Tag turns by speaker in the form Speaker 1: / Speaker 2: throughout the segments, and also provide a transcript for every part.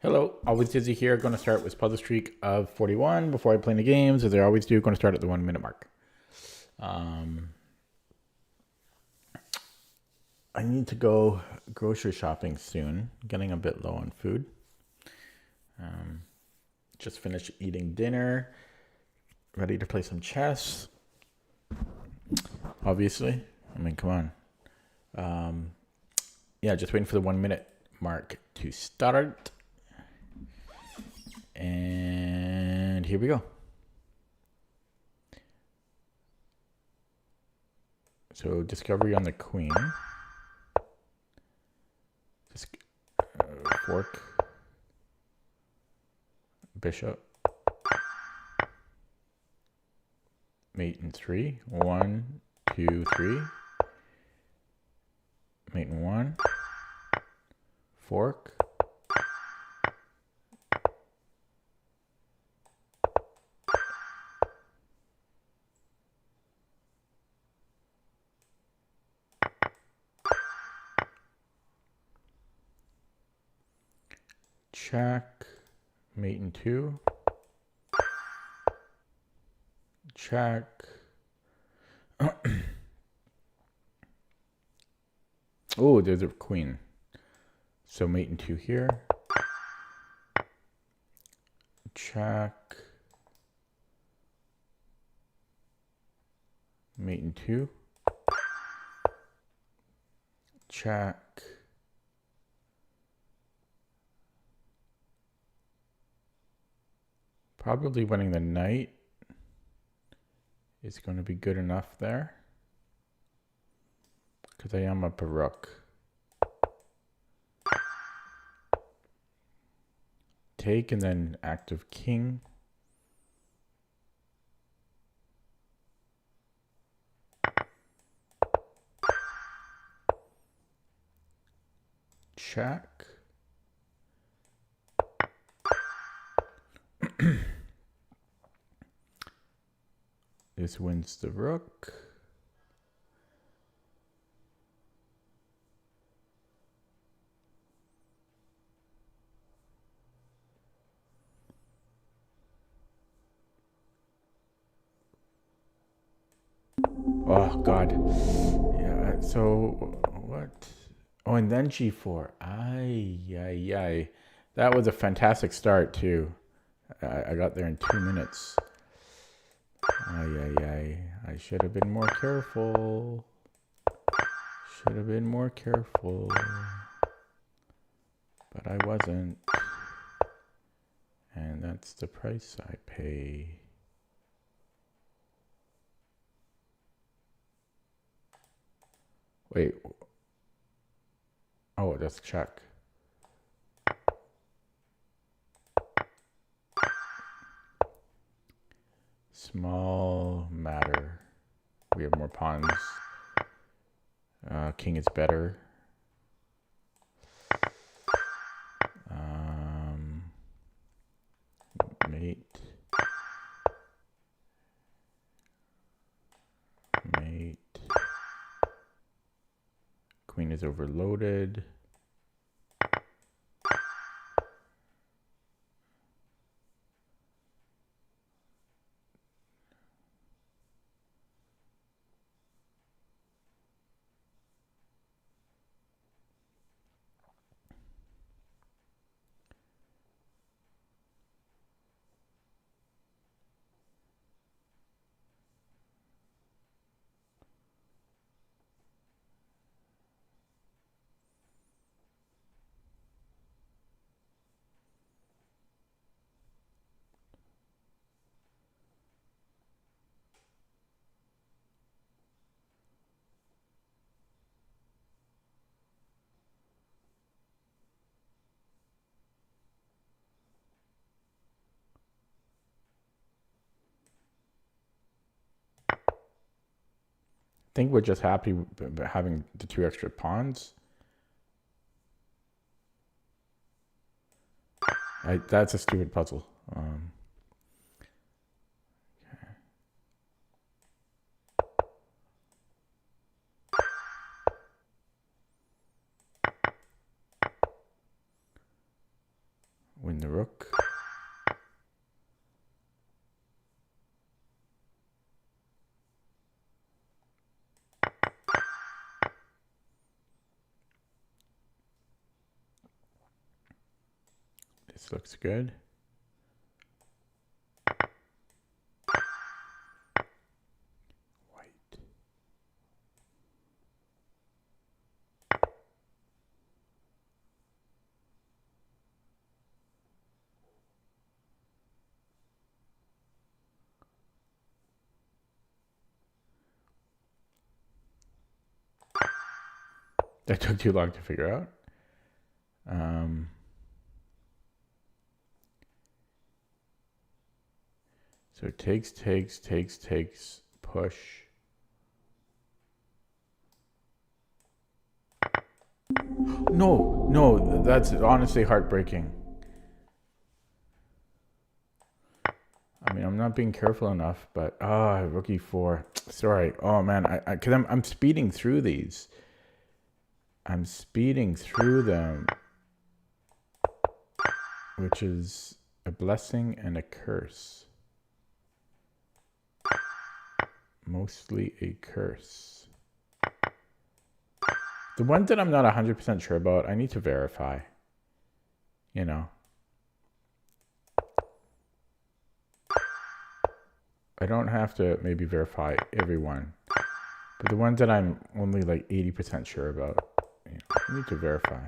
Speaker 1: Hello, always Dizzy here. Going to start with puzzle streak of 41 before I play any games, as I always do. Going to start at the 1 minute mark. I need to go grocery shopping soon. Getting a bit low on food. Just finished eating dinner. Ready to play some chess. Obviously, I mean, come on. Yeah, just waiting for the 1 minute mark to start. And here we go. So discovery on the queen. Fork. Bishop. Mate in 3. 1, 2, 3. Mate in 1. Fork. Check. Mate in 2. Check. Oh, there's a queen. So mate in 2 here. Check. Mate in 2. Check. Probably winning the knight is going to be good enough there, because I am up a rook. Take and then active king. Check. This wins the rook. Oh, God. Yeah, so what? Oh, and then g4. Ay, ay, ay. That was a fantastic start, too. I got there in 2 minutes. Ay, ay, ay. I should have been more careful. Should have been more careful. But I wasn't. And that's the price I pay. Wait. Oh, that's check. Small matter. We have more pawns. King is better. Mate. Mate. Queen is overloaded. I think we're just happy having the 2 extra pawns. That's a stupid puzzle. the rook. This looks good. White. That took too long to figure out. So takes, push. No, that's honestly heartbreaking. I mean, I'm not being careful enough, but rook e4. Sorry. Oh man, because I'm speeding through these. I'm speeding through them, which is a blessing and a curse. Mostly a curse. The ones that I'm not 100% sure about, I need to verify. You know. I don't have to maybe verify everyone. But the ones that I'm only like 80% sure about, I need to verify.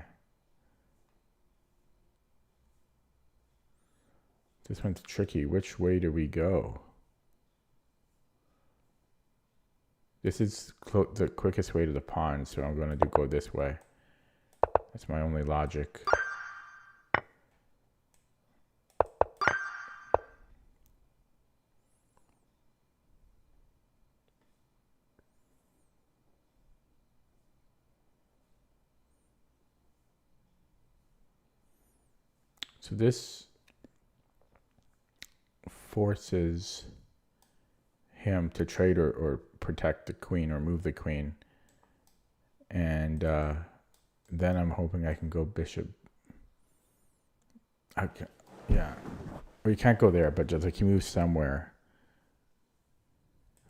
Speaker 1: This one's tricky. Which way do we go? This is the quickest way to the pawn, so I'm going to go this way. That's my only logic. So this forces him to trade or protect the queen or move the queen. And then I'm hoping I can go bishop. Okay, yeah. Or you can't go there, but just like he moves somewhere.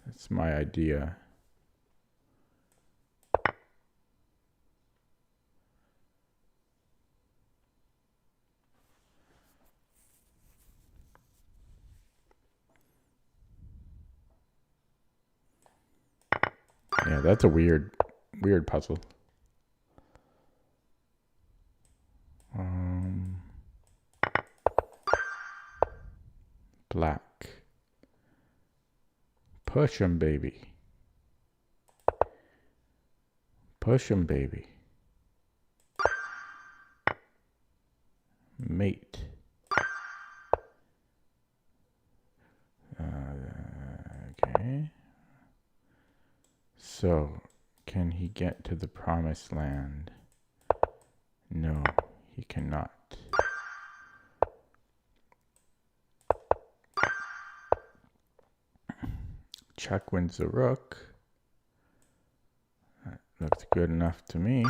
Speaker 1: That's my idea. Yeah, that's a weird puzzle. Black. Push him, baby. Push him, baby. Mate. Okay. So, can he get to the promised land? No, he cannot. Check wins the rook. That looks good enough to me.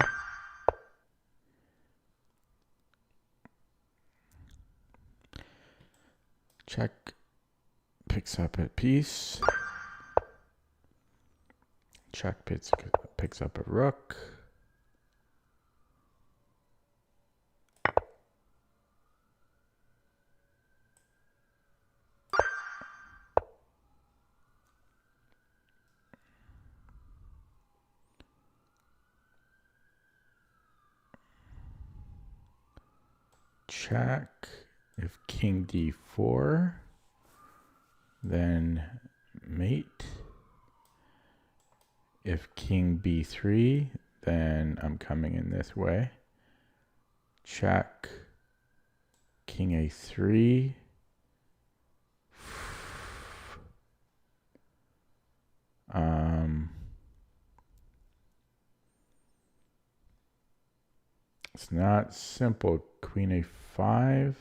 Speaker 1: Check picks up a piece. Check picks up a rook. Check. If king d4, then mate. If king b3, then I'm coming in this way. Check. King a3. It's not simple. Queen a5.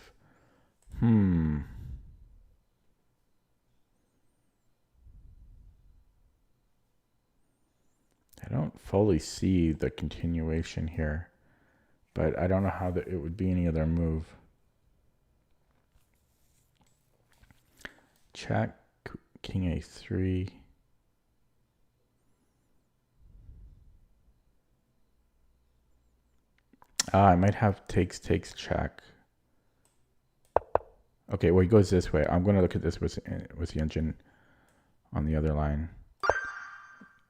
Speaker 1: I don't fully see the continuation here, but I don't know how it would be any other move. Check. King a3. I might have takes check. Okay, well, he goes this way. I'm going to look at this with the engine on the other line.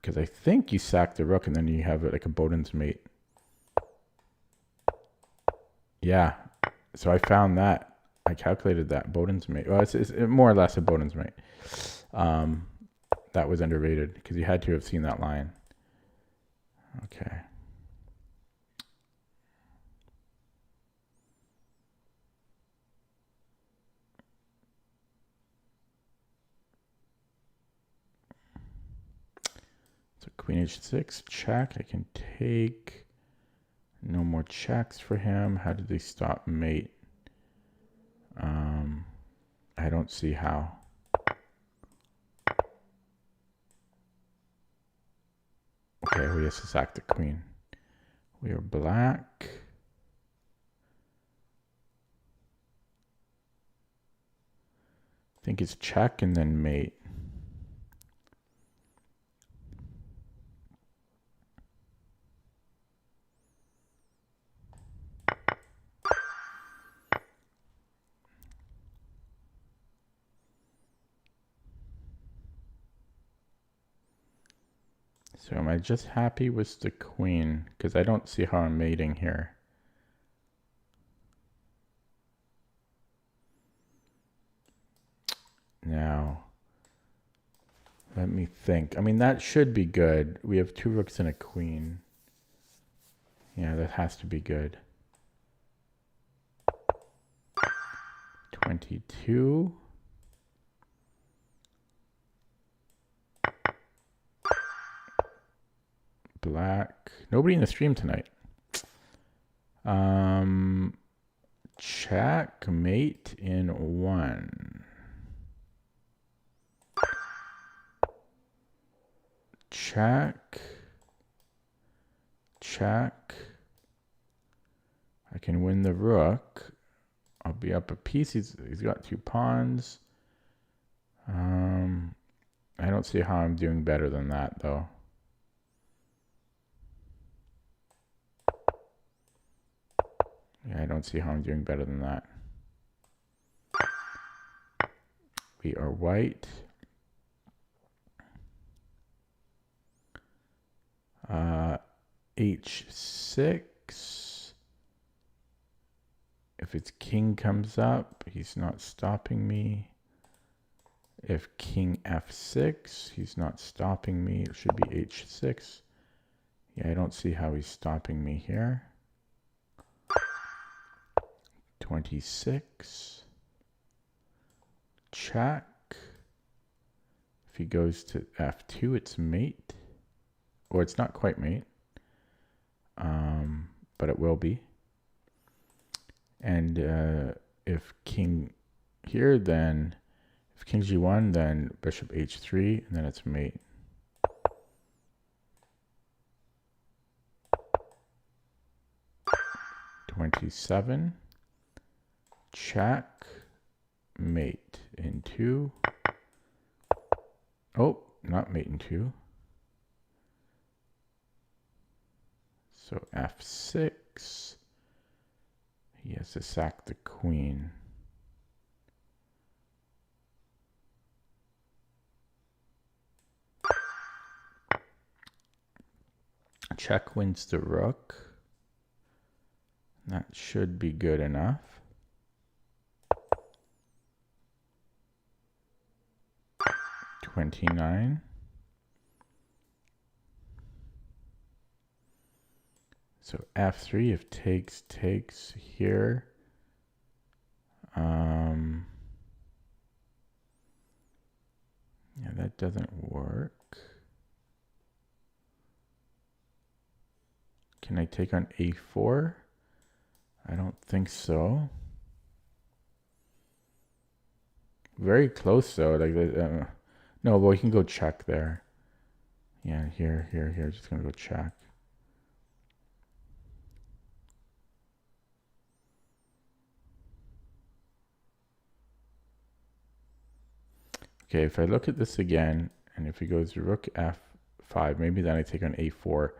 Speaker 1: Because I think you sack the rook and then you have like a Boden's mate. Yeah. So I found that. I calculated that. Boden's mate. Well, it's more or less a Boden's mate. That was underrated because you had to have seen that line. Okay. So queen h6, check. I can take. No more checks for him. How did they stop mate? I don't see how. Okay, we have to sack the queen. We are black. I think it's check and then mate. So am I just happy with the queen? Because I don't see how I'm mating here. Now, let me think. I mean, that should be good. We have 2 rooks and a queen. Yeah, that has to be good. 22. Black. Nobody in the stream tonight. Checkmate in 1. Check. Check. I can win the rook. I'll be up a piece. He's got 2 pawns. I don't see how I'm doing better than that, though. Yeah, I don't see how I'm doing better than that. We are white. H6. If its king comes up, he's not stopping me. If king f6, he's not stopping me. It should be h6. Yeah, I don't see how he's stopping me here. 26. Check. If he goes to f2, it's mate. Or it's not quite mate. But it will be. And if king here, then if king g1, then bishop h3, and then it's mate. (27) Check, mate in 2. Oh, not mate in 2. So f6. He has to sack the queen. Check wins the rook. That should be good enough. (29) So f3, if takes here. Yeah, that doesn't work. Can I take on a4? I don't think so. Very close though. Like no, well, we can go check there. Yeah, here. Just gonna go check. Okay, if I look at this again, and if he goes rook f5, maybe then I take on a4.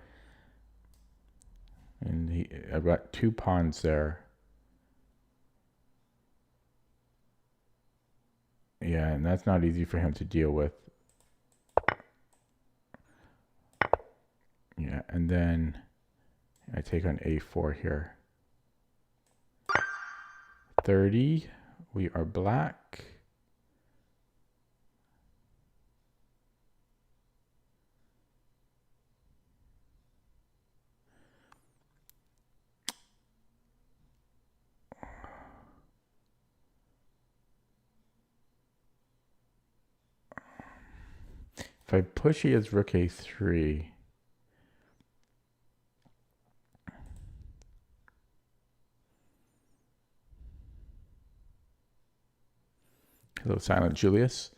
Speaker 1: And I've got 2 pawns there. Yeah, and that's not easy for him to deal with. Yeah, and then I take on a4 here. 30, we are black. If I push, he has rook a3. Hello, Silent Julius.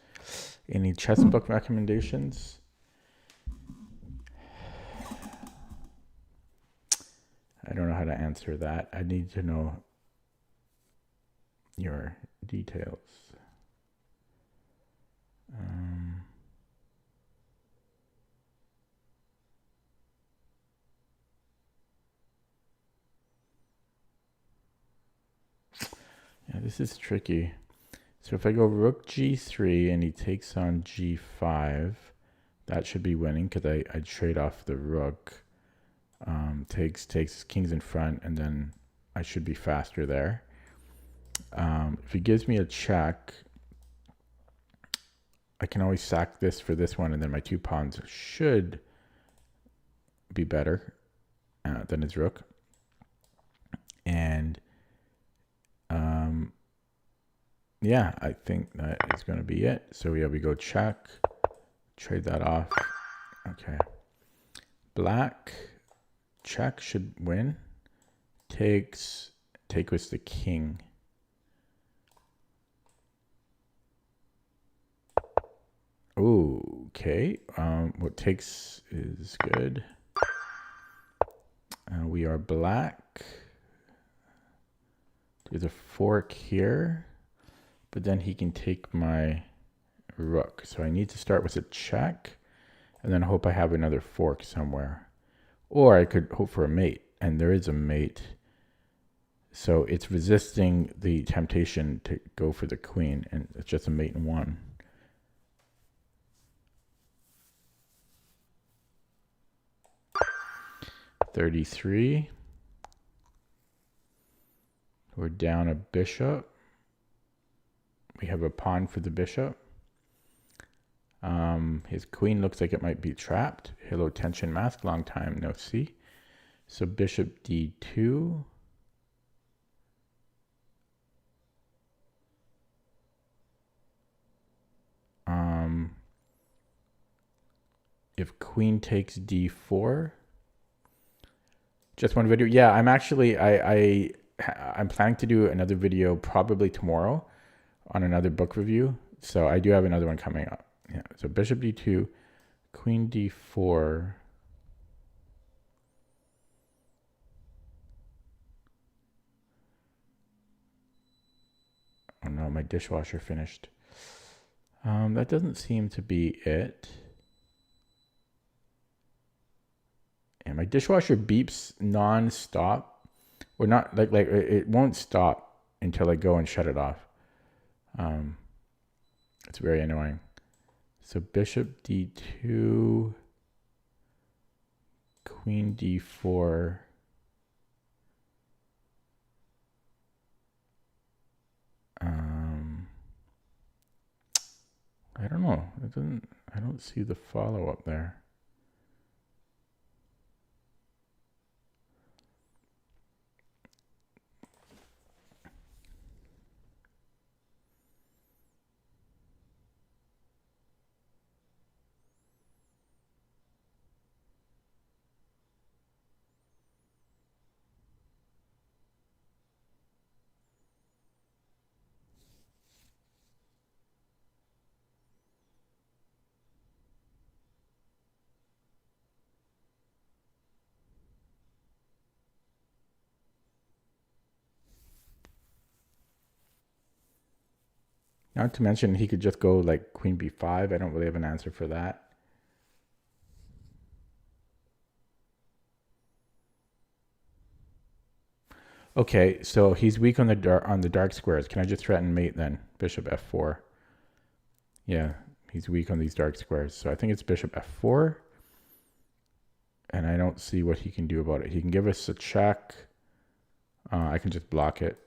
Speaker 1: Any chess book recommendations? I don't know how to answer that. I need to know your details. Yeah, this is tricky. So if I go rook g3 and he takes on g5, that should be winning because I trade off the rook. Takes kings in front, and then I should be faster there. If he gives me a check, I can always sack this for this one, and then my 2 pawns should be better than his rook. And yeah, I think that is going to be it. So yeah, we go check, trade that off. Okay. Black, check should win. Take with the king. Ooh, okay. What takes is good. We are black. There's a fork here, but then he can take my rook. So I need to start with a check and then hope I have another fork somewhere. Or I could hope for a mate, and there is a mate. So it's resisting the temptation to go for the queen, and it's just a mate in 1. $33. We're down a bishop. We have a pawn for the bishop. His queen looks like it might be trapped. Hello, tension mask. Long time no see. So bishop d2. If queen takes d4. Just one video. Yeah, I'm actually I'm planning to do another video probably tomorrow on another book review. So I do have another one coming up. Yeah. So bishop d2, queen d4. Oh no, my dishwasher finished. That doesn't seem to be it. And my dishwasher beeps non-stop. Or not like it won't stop until I go and shut it off. It's very annoying. So bishop d2, queen d4. I don't know. I don't see the follow-up there. Not to mention he could just go like queen b5. I don't really have an answer for that. Okay, so he's weak on the dark squares. Can I just threaten mate then? Bishop f4. Yeah, he's weak on these dark squares. So I think it's bishop f4. And I don't see what he can do about it. He can give us a check. I can just block it.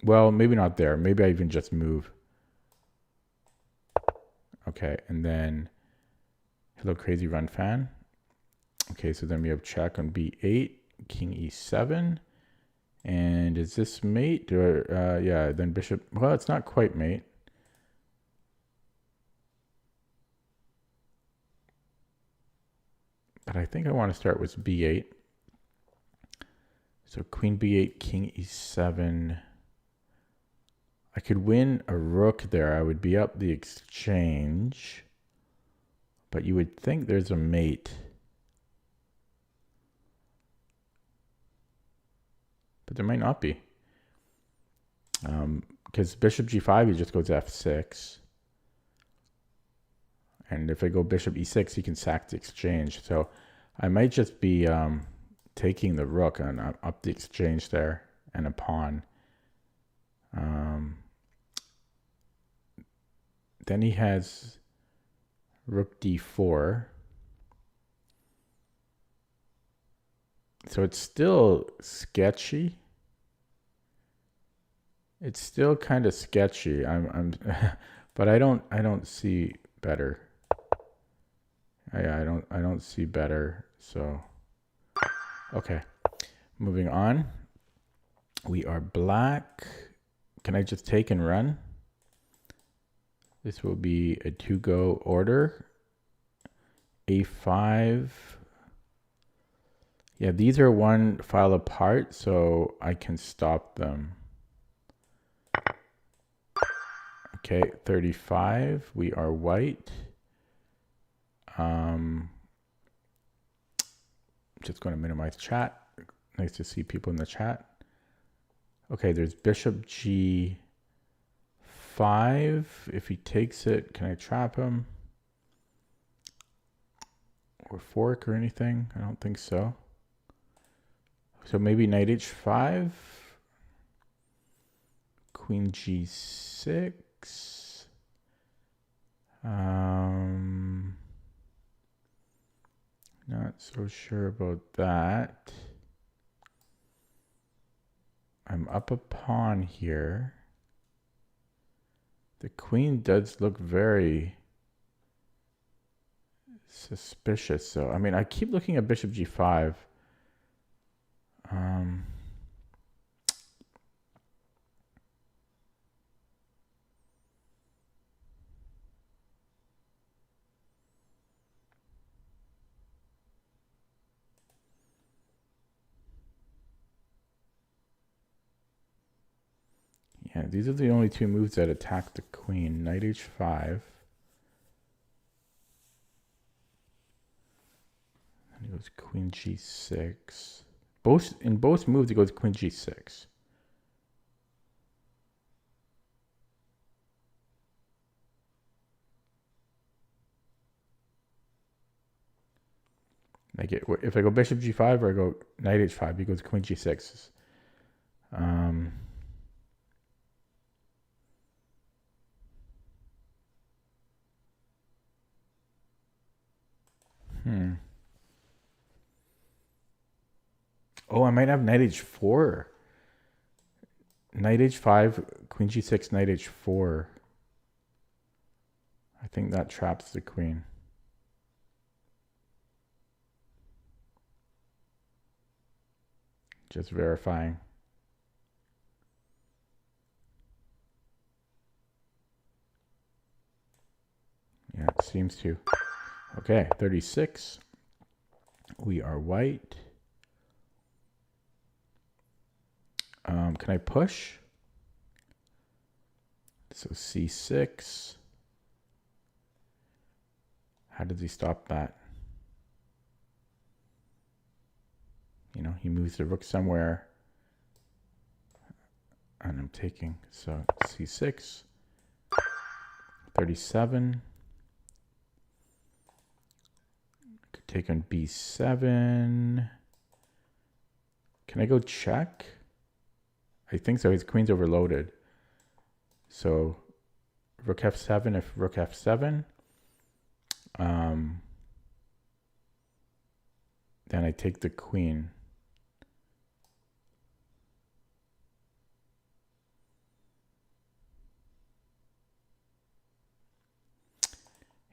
Speaker 1: Well, maybe not there. Maybe I even just move. Okay, and then hello crazy run fan. Okay, so then we have check on b8, king e7. And is this mate? Or yeah, then bishop. Well, it's not quite mate. But I think I want to start with b8. So queen b8, king e7. I could win a rook there. I would be up the exchange. But you would think there's a mate. But there might not be. Because bishop g5, he just goes f6. And if I go bishop e6, he can sack the exchange. So I might just be taking the rook and up the exchange there and a pawn. Then he has rook d4. So it's still sketchy. It's still kind of sketchy. But I don't see better. I don't see better. So okay. Moving on. We are black. Can I just take and run? This will be a to-go order. A5. Yeah, these are one file apart, so I can stop them. Okay, 35. We are white. Just going to minimize chat. Nice to see people in the chat. Okay, there's bishop g5. If he takes it, can I trap him? Or fork or anything? I don't think so. So maybe knight h5. Queen g6. Not so sure about that. I'm up a pawn here. The queen does look very suspicious. So, I mean, I keep looking at bishop g5. Yeah, these are the only two moves that attack the queen. Knight h5. And he goes queen g6. In both moves, he goes queen g6. Like if I go bishop g5 or I go knight h5, he goes queen g6. Oh, I might have knight h4. Knight h5, queen g6, knight h4. I think that traps the queen. Just verifying. Yeah, it seems to. Okay, 36. We are white. Can I push? So c6. How does he stop that? You know, he moves the rook somewhere. And I'm taking. So c6. 37. Could take on b7. Can I go check? I think so. His queen's overloaded. So rook f7 if rook f7. Then I take the queen.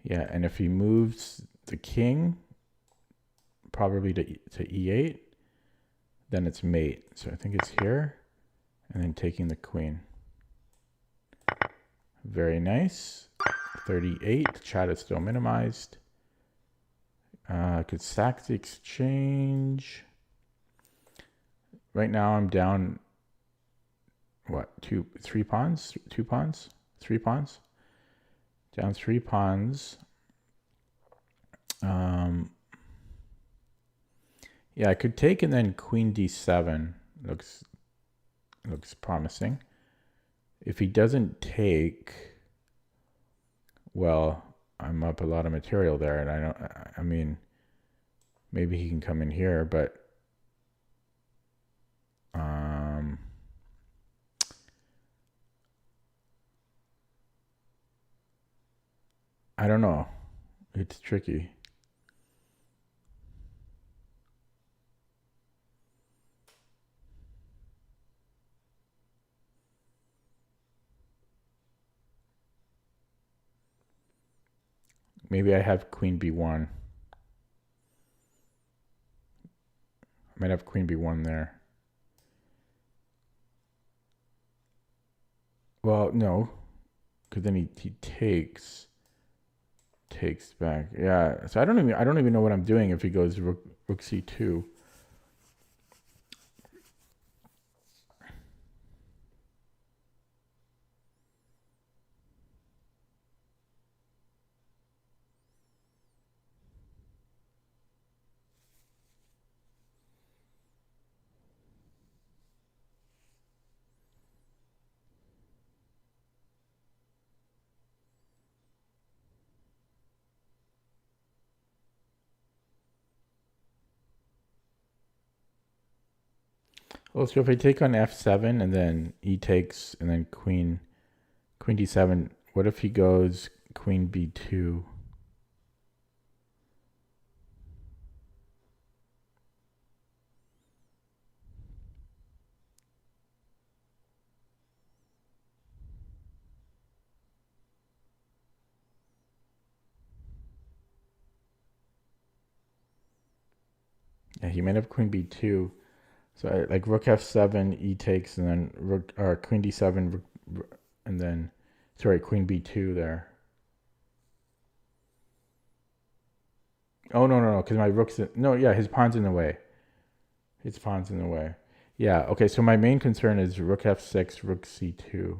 Speaker 1: Yeah, and if he moves the king, probably to e8, then it's mate. So I think it's here, and then taking the queen. Very nice. 38. The chat is still minimized. I could sack the exchange. Right now I'm down, what, 3 pawns? 2 pawns? 3 pawns? Down 3 pawns. Yeah, I could take and then queen d7. Looks promising. If he doesn't take, well, I'm up a lot of material there, and I mean, maybe he can come in here, but I don't know. It's tricky. Maybe I have queen b1. I might have queen b1 there. Well, no, because then he takes back. Yeah, so I don't even know what I'm doing if he goes rook c2. Well, so if I take on f7 and then e takes and then queen d7, what if he goes queen b2? Yeah, he might have queen b2. So like rook f7, e takes, and then rook or queen d7, and then queen b2 there. Oh no, because my rook's his pawn's in the way. His pawn's in the way. Yeah, okay. So my main concern is rook f6, rook c2.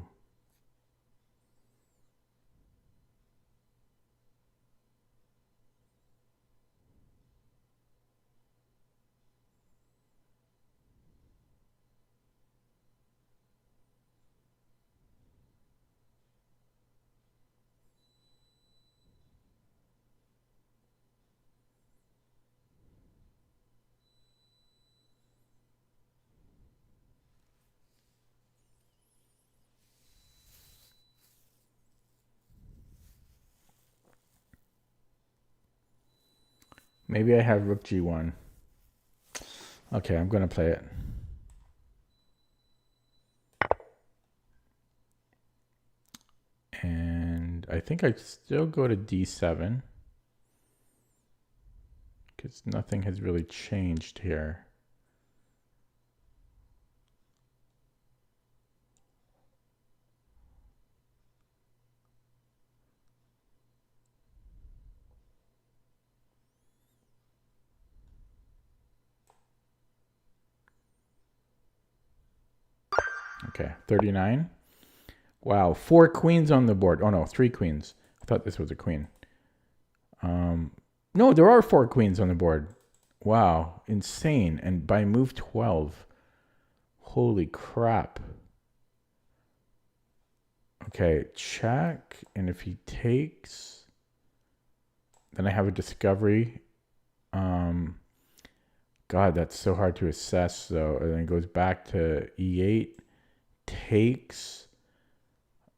Speaker 1: Maybe I have rook g1. Okay, I'm going to play it. And I think I'd still go to d7 because nothing has really changed here. Okay, 39. Wow, 4 queens on the board. Oh no, 3 queens. I thought this was a queen. No, there are 4 queens on the board. Wow, insane. And by move 12. Holy crap. Okay, check. And if he takes, then I have a discovery. God, that's so hard to assess, though. And then it goes back to E8, takes.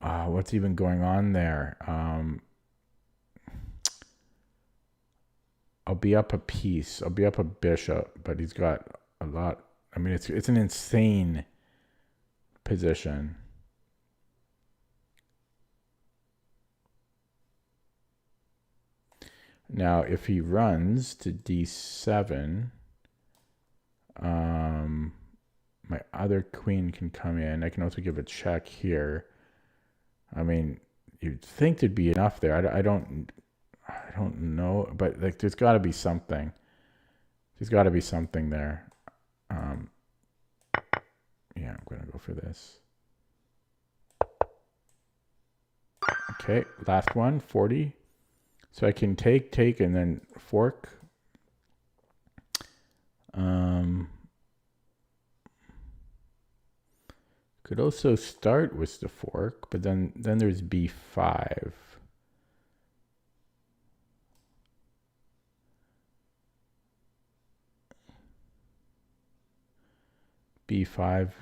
Speaker 1: What's even going on there? I'll be up a piece. I'll be up a bishop, but he's got a lot. I mean, it's an insane position. Now, if he runs to D7, my other queen can come in. I can also give a check here. I mean, you'd think there'd be enough there. I don't know, but like, there's got to be something. There's got to be something there. Yeah, I'm gonna go for this. Okay, last one, 40. So I can take, and then fork. Could also start with the fork, but then there's B5. B5.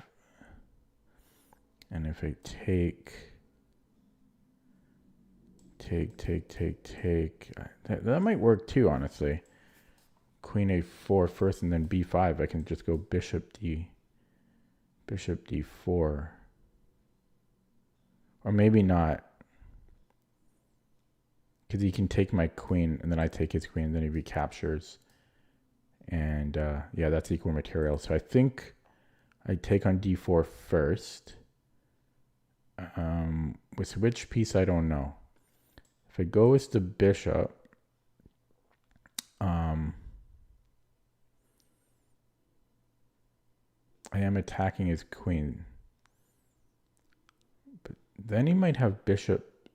Speaker 1: And if I take, that might work too, honestly. Queen A4 first and then B5. I can just go bishop D4. Or maybe not. Because he can take my queen and then I take his queen and then he recaptures. And yeah, that's equal material. So I think I take on D4 first. With which piece, I don't know. If I go with the bishop, I am attacking his queen. But then he might have bishop.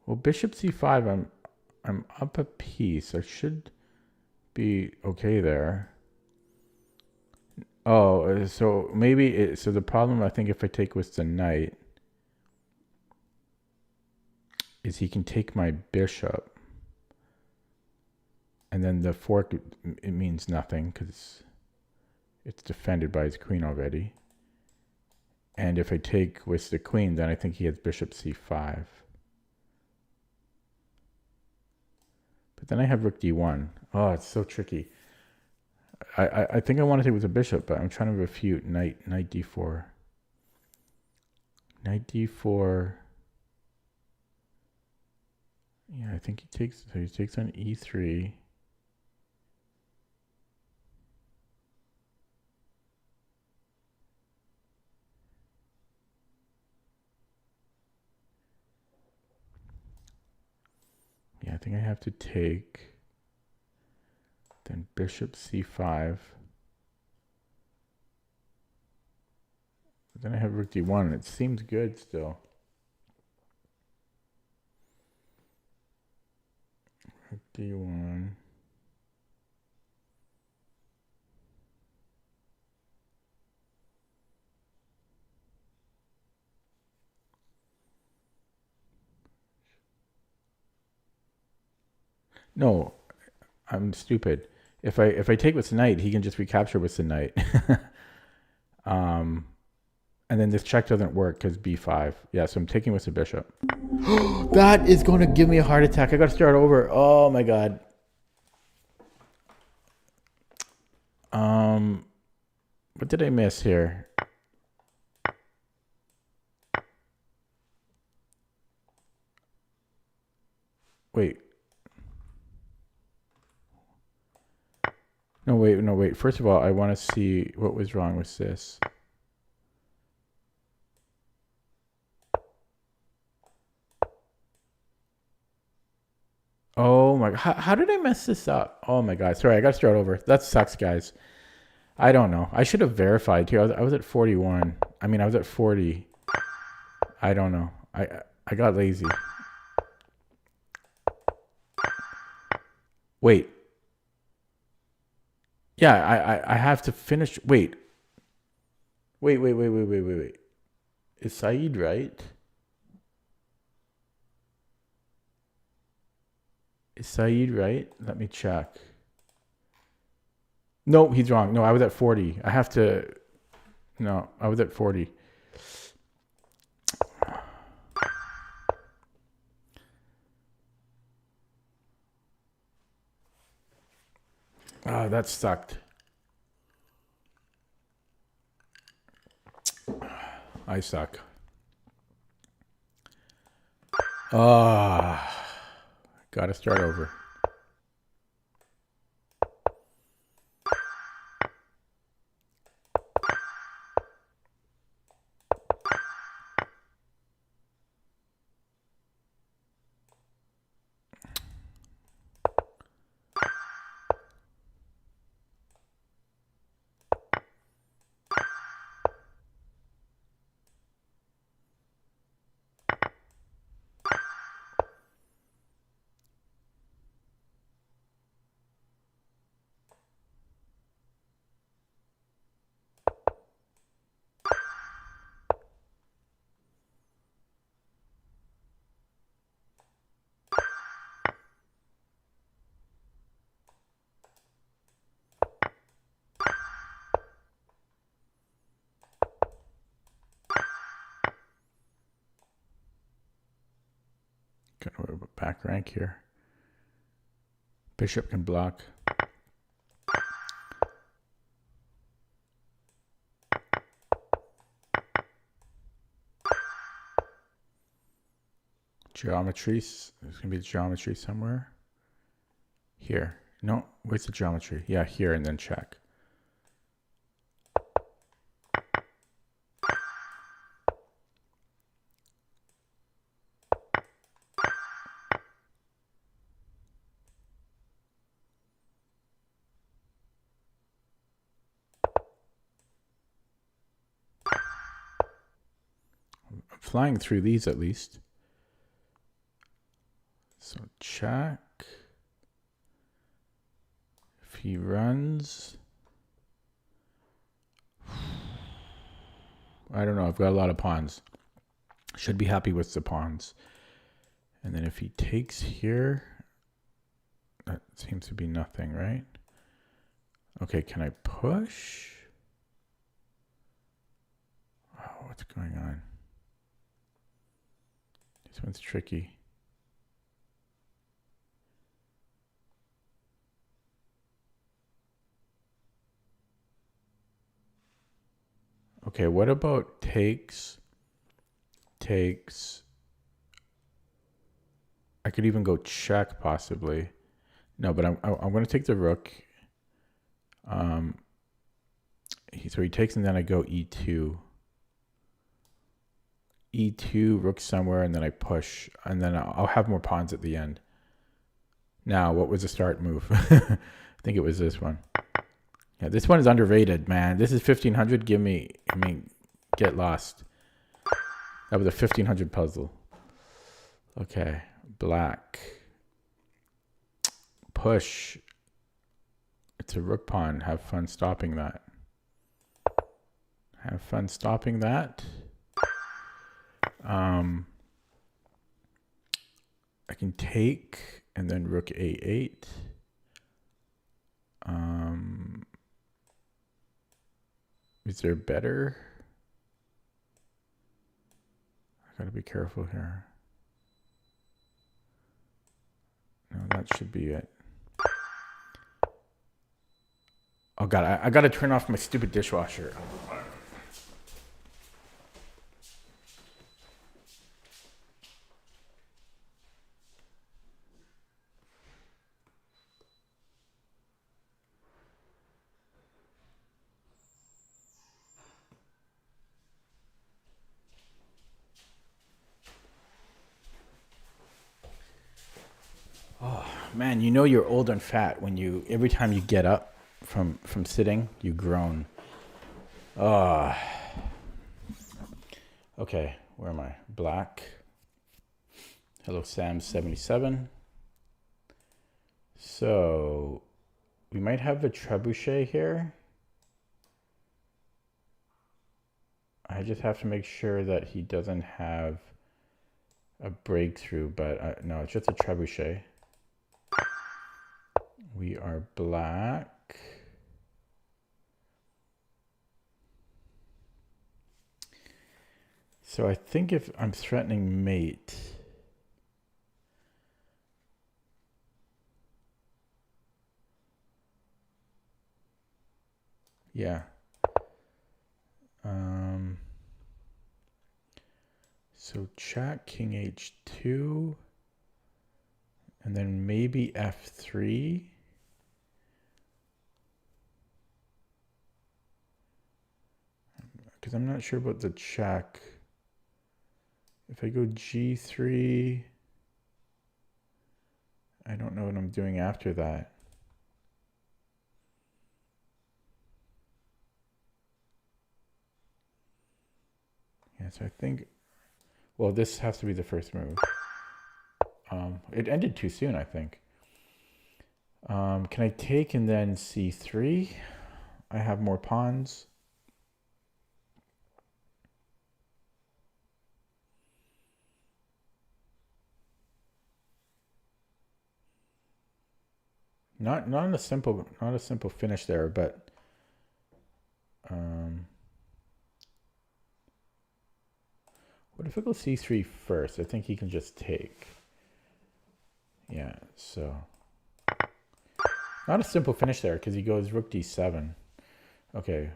Speaker 1: Well, bishop C5, I'm up a piece. I should be okay there. Oh, so maybe so the problem, I think, if I take with the knight is he can take my bishop, and then the fork, it means nothing because it's defended by his queen already. And if I take with the queen, then I think he has bishop C5. But then I have rook D1. Oh, it's so tricky. I think I want to take with a bishop, but I'm trying to refute knight D4. Knight D4. Yeah, I think he takes on E3. Yeah, I think I have to take. Then bishop C5. But then I have rook D1. It seems good still. Rook D1. No, I'm stupid. If I take with the knight, he can just recapture with the knight. And then this check doesn't work because B5. Yeah, so I'm taking with the bishop. That is going to give me a heart attack. I got to start over. Oh my god. What did I miss here? Wait. No, wait. First of all, I want to see what was wrong with this. Oh my god. How did I mess this up? Oh my god. Sorry, I got to start over. That sucks, guys. I don't know. I should have verified too. I was at 41. I mean, I was at 40. I don't know. I got lazy. Wait. Yeah, I have to finish. Wait. Is Saeed right? Is Saeed right? Let me check. No, he's wrong. No, I was at 40. I have to. No, I was at 40. Oh, that sucked. I suck. Gotta start over. Gonna back rank here. Bishop can block. Geometry. There's gonna be geometry somewhere. Here. No, where's the geometry? Yeah, here and then check. I'm flying through these at least. So check. If he runs, I don't know. I've got a lot of pawns. Should be happy with the pawns. And then if he takes here, that seems to be nothing, right? Okay, can I push? Oh, what's going on? This one's tricky. Okay, what about takes? I could even go check possibly. No, but I'm going to take the rook. So he takes and then I go e2. E2, rook somewhere, and then I push, and then I'll have more pawns at the end. Now, what was the start move? I think it was this one. Yeah, this one is underrated, man. This is 1500. Get lost. That was a 1500 puzzle. Okay, black. Push. It's a rook pawn. Have fun stopping that. Have fun stopping that. I can take and then rook a8. Is there better? I gotta be careful here. No, that should be it. Oh God, I gotta turn off my stupid dishwasher. Man, you know you're old and fat when every time you get up from sitting, you groan. Okay, where am I? Black. Hello, Sam77. So we might have a trebuchet here. I just have to make sure that he doesn't have a breakthrough, but no, it's just a trebuchet. We are black. So I think if I'm threatening mate, yeah. So check king h2, and then maybe f3. Because I'm not sure about the check. If I go g3, I don't know what I'm doing after that. Yeah, so I think, well, this has to be the first move. It ended too soon, I think. Can I take and then c3? I have more pawns. Not a simple finish there, but what if I go c3 first? I think he can just take. Yeah, so not a simple finish there because he goes rook d7. Okay,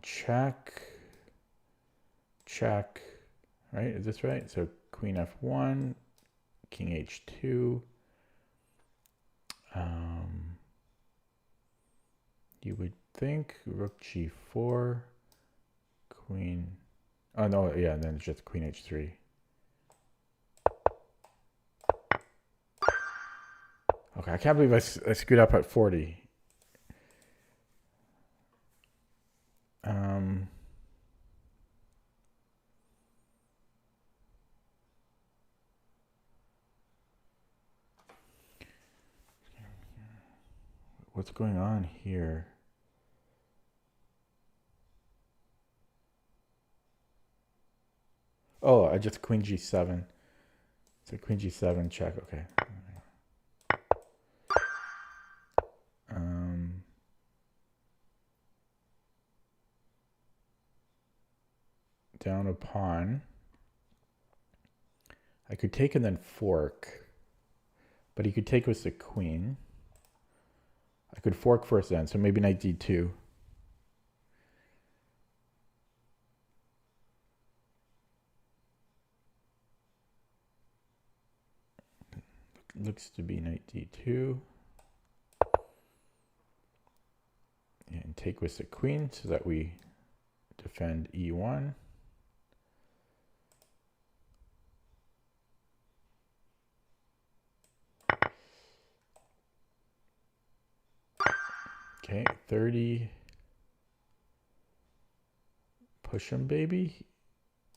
Speaker 1: check, right? Is this right? So queen f1, king h2. You would think rook g4, queen. Oh no, yeah, and then it's just queen h3. Okay, I can't believe I screwed up at 40. What's going on here? Oh, I just queen g7. So queen g7 check. Okay. Down a pawn. I could take and then fork, but he could take with the queen. I could fork first then, so maybe knight d2. Looks to be knight d2. And take with the queen so that we defend e1. Okay, 30. Push him, baby.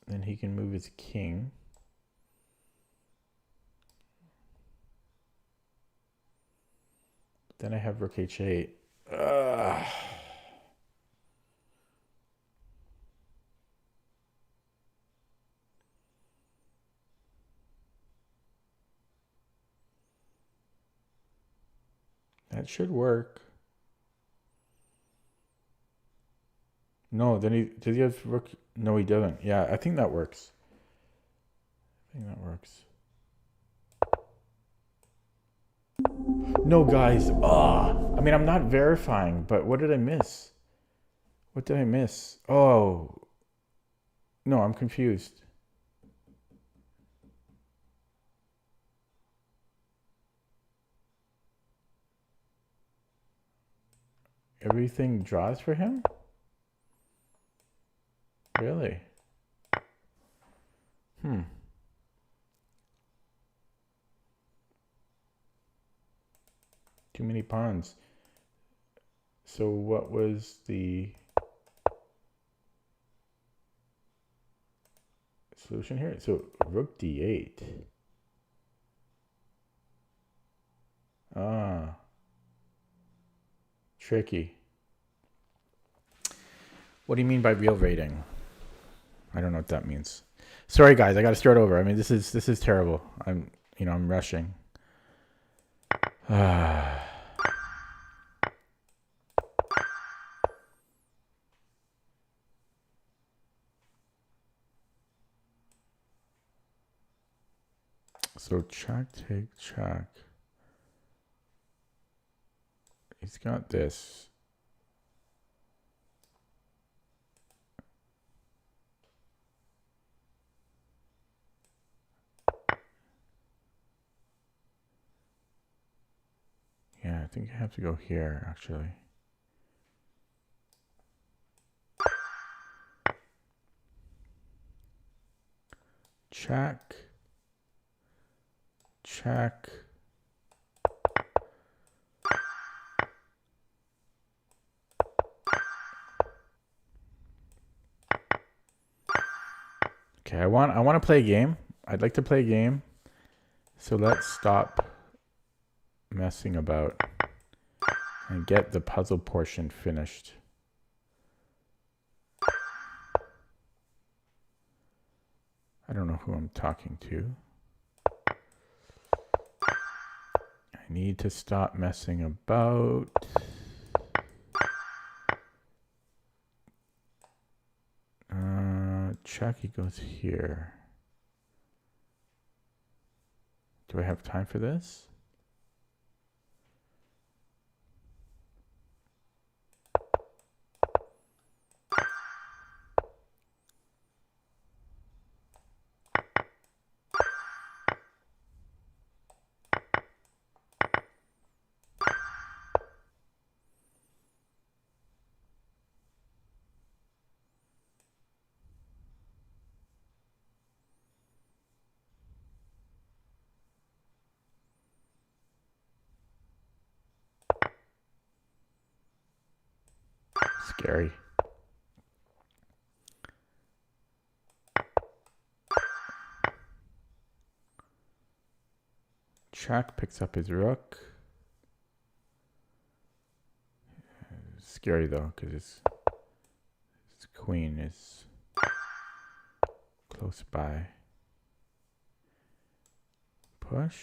Speaker 1: Then he can move his king. Then I have rook h8. That should work. No, then does he have rook? No, he doesn't. Yeah, I think that works. No, guys. I mean, I'm not verifying, but what did I miss? What did I miss? Oh. No, I'm confused. Everything draws for him? Really? Too many pawns. So what was the solution here? So rook d8. Tricky. What do you mean by real rating? I don't know what that means. Sorry, guys. I got to start over. I mean, this is terrible. I'm rushing. So check, take, check. He's got this. Yeah, I think I have to go here, actually. Check. Check. Okay, I want to play a game. I'd like to play a game. So let's stop messing about and get the puzzle portion finished. I don't know who I'm talking to. I need to stop messing about. Chucky goes here. Do I have time for this? Scary. Chuck picks up his rook. Scary though, because his queen is close by. Push.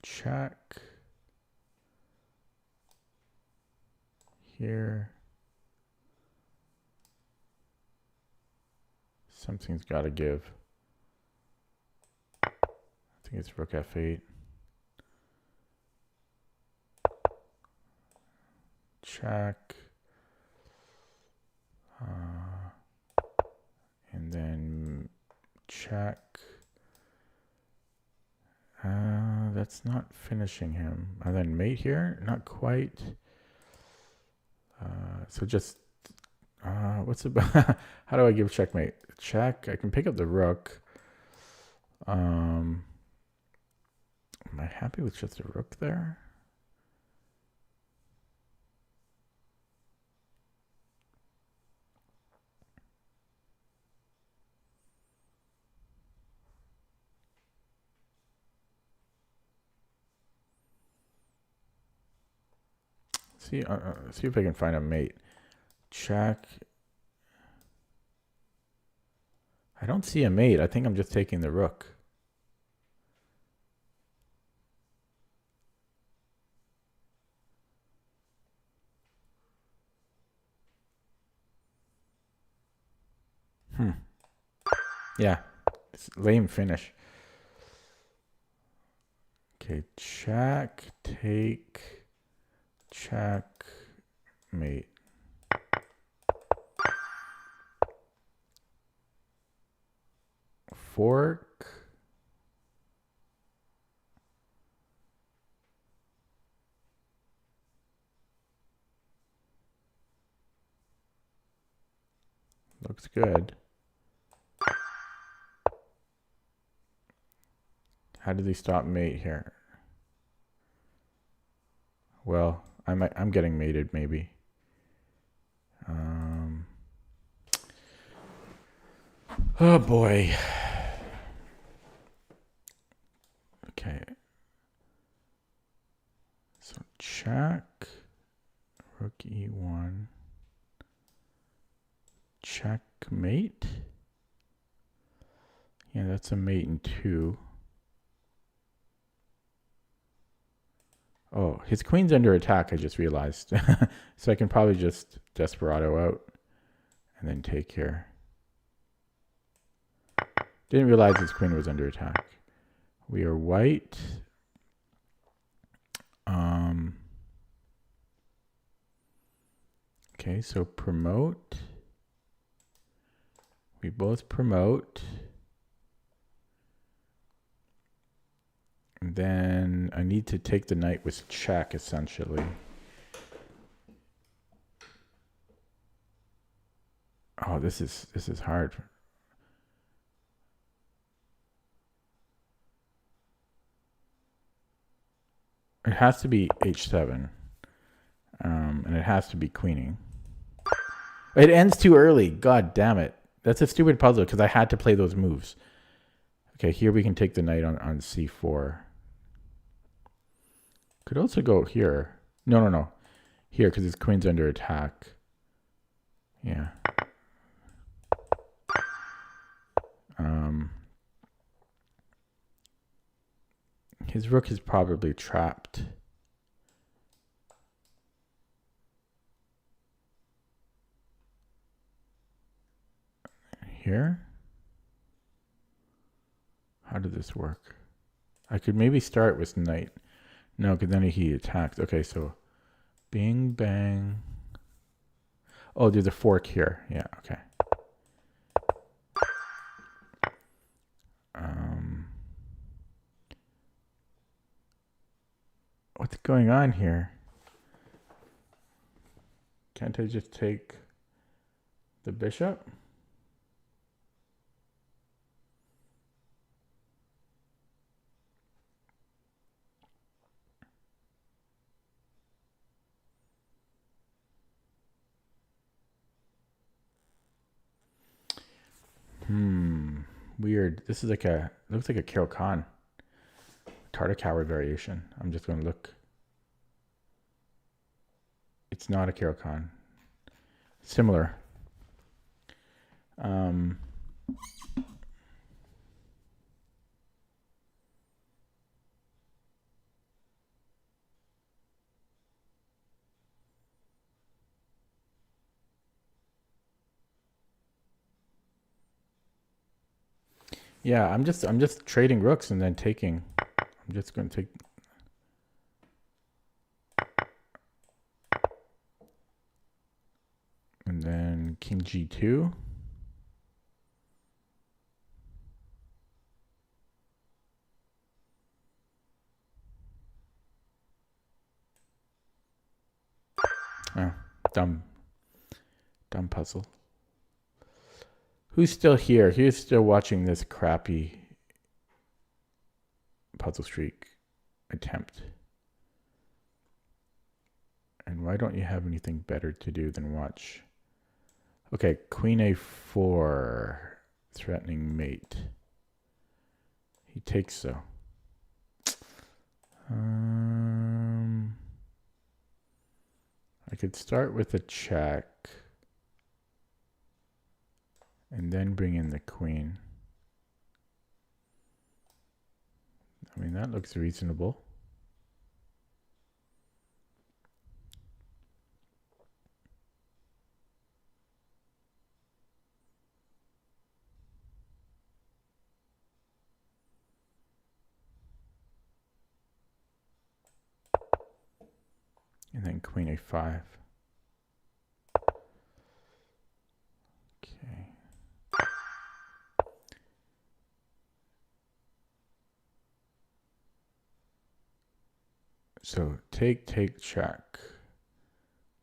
Speaker 1: Check. Here. Something's got to give. I think it's rook f8. Check. And then check. That's not finishing him. And then mate here, not quite. So just, what's about, how do I give checkmate? Check, I can pick up the rook. Am I happy with just a rook there? See if I can find a mate. Check. I don't see a mate. I think I'm just taking the rook. Yeah, it's lame finish. Okay, check, take, check, mate. Fork. Looks good. How did he stop mate here? Well, I'm getting mated maybe. Oh boy. Okay, check. Rook e1. Checkmate. Yeah, that's a mate in 2. Oh, his queen's under attack, I just realized. So I can probably just desperado out and then take here. Didn't realize his queen was under attack. We are white. Okay, so promote. We both promote. And then I need to take the knight with check, essentially. Oh, this is hard. It has to be h7. And it has to be queening. It ends too early. God damn it. That's a stupid puzzle because I had to play those moves. Okay, here we can take the knight on c4. Could also go here. No. Here, because his queen's under attack. Yeah. His rook is probably trapped. Here? How did this work? I could maybe start with knight. No, because then he attacks. Okay, so bing, bang. Oh, there's a fork here. Yeah, okay. What's going on here? Can't I just take the bishop? Weird. This is like looks like a Carol Khan. Tartar Coward variation. I'm just going to look. It's not a Carol Khan. Similar. Yeah, I'm just trading rooks and then taking. I'm just going to take. And then king g2. Oh, dumb puzzle. Who's still here? Who's still watching this crappy puzzle streak attempt? And why don't you have anything better to do than watch? Okay, queen a4, threatening mate. He takes so. I could start with a check and then bring in the queen. I mean, that looks reasonable. And then queen a5. Okay. So take, check.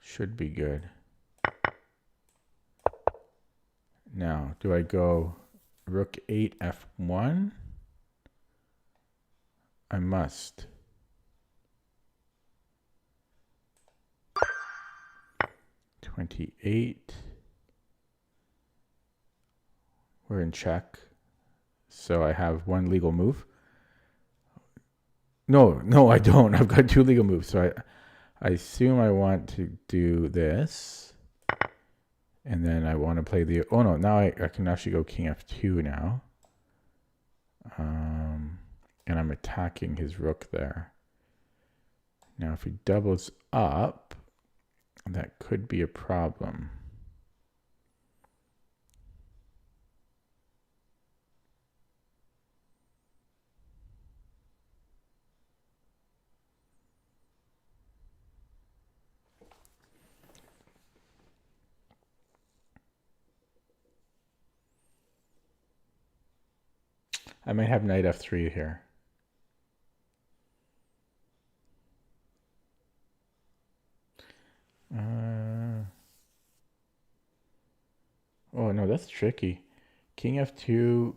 Speaker 1: Should be good. Now, do I go rook 8 f1? I must. (28). We're in check. So I have one legal move. No, I don't. I've got two legal moves. So I assume I want to do this. And then I want to play the... Oh, no. Now I can actually go king f2 now. And I'm attacking his rook there. Now, if he doubles up, that could be a problem. I might have knight f3 here. Oh, no, that's tricky. King f2,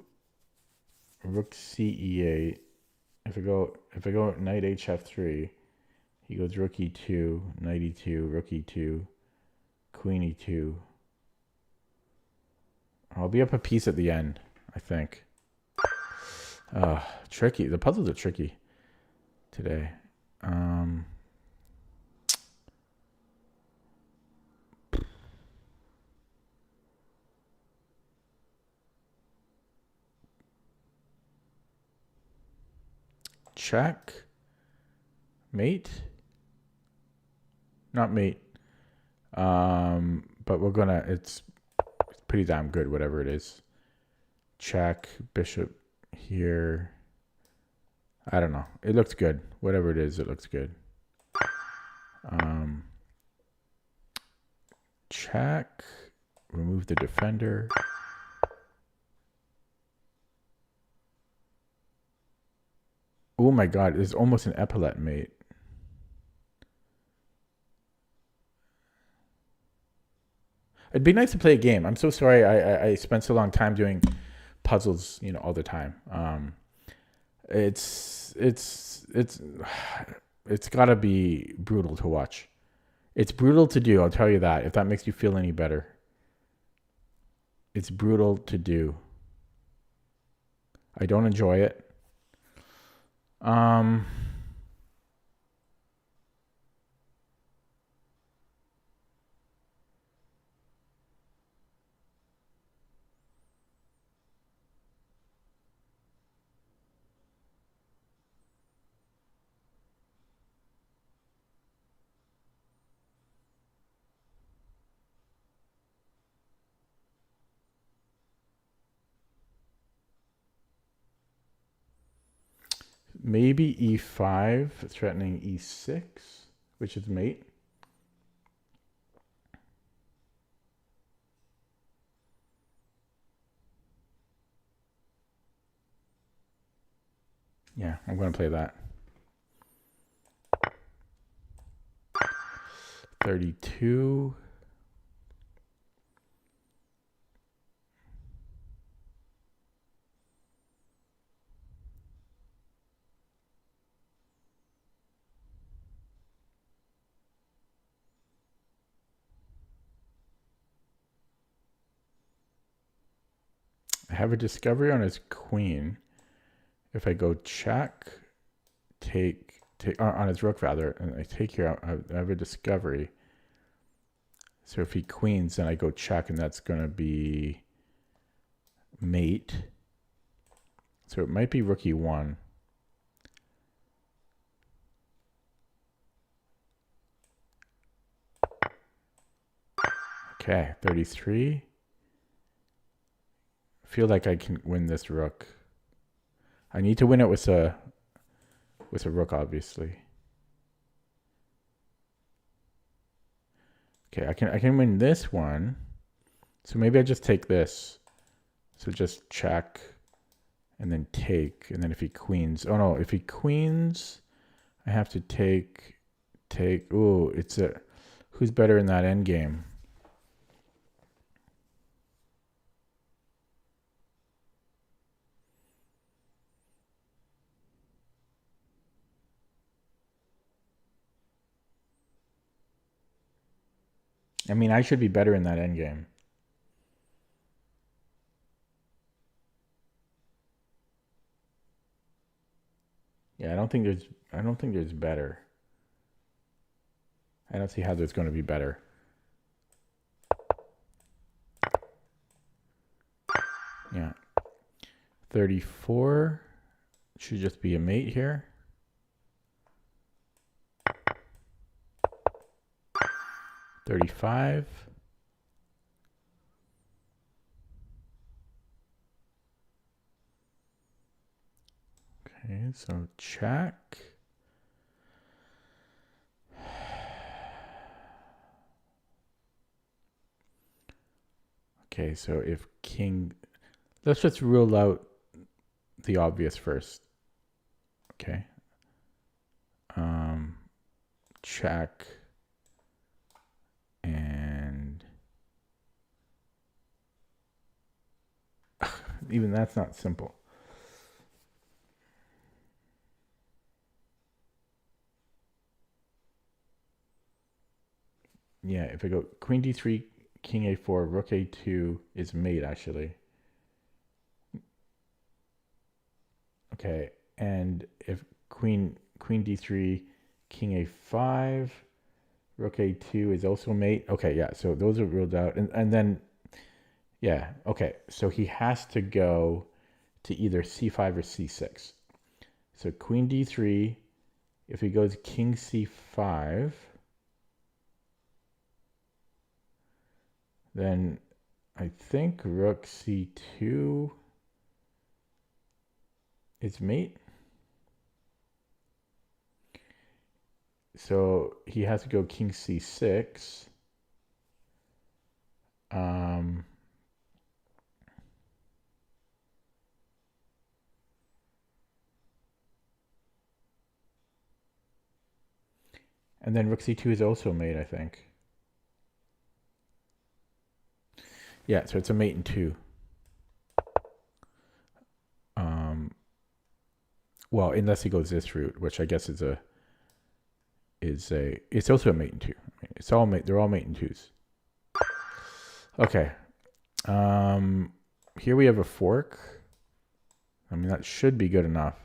Speaker 1: rook c e8. If I go knight h f3, he goes rook e2, knight e2, rook e2, queen e2. I'll be up a piece at the end, I think. Tricky. The puzzles are tricky today. Check. Mate. Not mate. But we're gonna. It's pretty damn good, whatever it is. Check. Bishop here. I don't know. It looks good. Whatever it is, it looks good. Check. Remove the defender. Oh my god, it's almost an epaulette mate. It'd be nice to play a game. I'm so sorry I spent so long time doing puzzles, all the time. It's gotta be brutal to watch. It's brutal to do, I'll tell you that, if that makes you feel any better. It's brutal to do. I don't enjoy it. Maybe e5, threatening e6, which is mate. Yeah, I'm going to play that. 32. I have a discovery on his queen. If I go check, take on his rook rather, and I take here, I have a discovery. So if he queens, then I go check, and that's going to be mate. So it might be rook e1. Okay, 33. Feel like I can win this rook. I need to win it with a rook, obviously. Okay, I can win this one. So maybe I just take this. So just check and then take, and then if he queens, oh no, if he queens, I have to take. Ooh, it's a who's better in that end game? I mean, I should be better in that end game. Yeah, I don't think there's better. I don't see how there's going to be better. Yeah. 34 should just be a mate here. 35. Okay, so check. Okay, so if king, let's just rule out the obvious first. Okay. Check. And even that's not simple. Yeah, if I go queen d3, king a4, rook a2 is mate actually. Okay, and if queen d3, king a5, rook a2 is also mate. Okay, yeah, so those are ruled out. And then, yeah, okay, so he has to go to either c5 or c6. So queen d3, if he goes king c5, then I think rook c2 is mate. So he has to go king c6. And then rook c2 is also mate, I think. Yeah, so it's a mate in 2. Well, unless he goes this route, which I guess it's also a mate in 2. I mean, it's all mate. They're all mate in 2s. Okay. Here we have a fork. I mean, that should be good enough.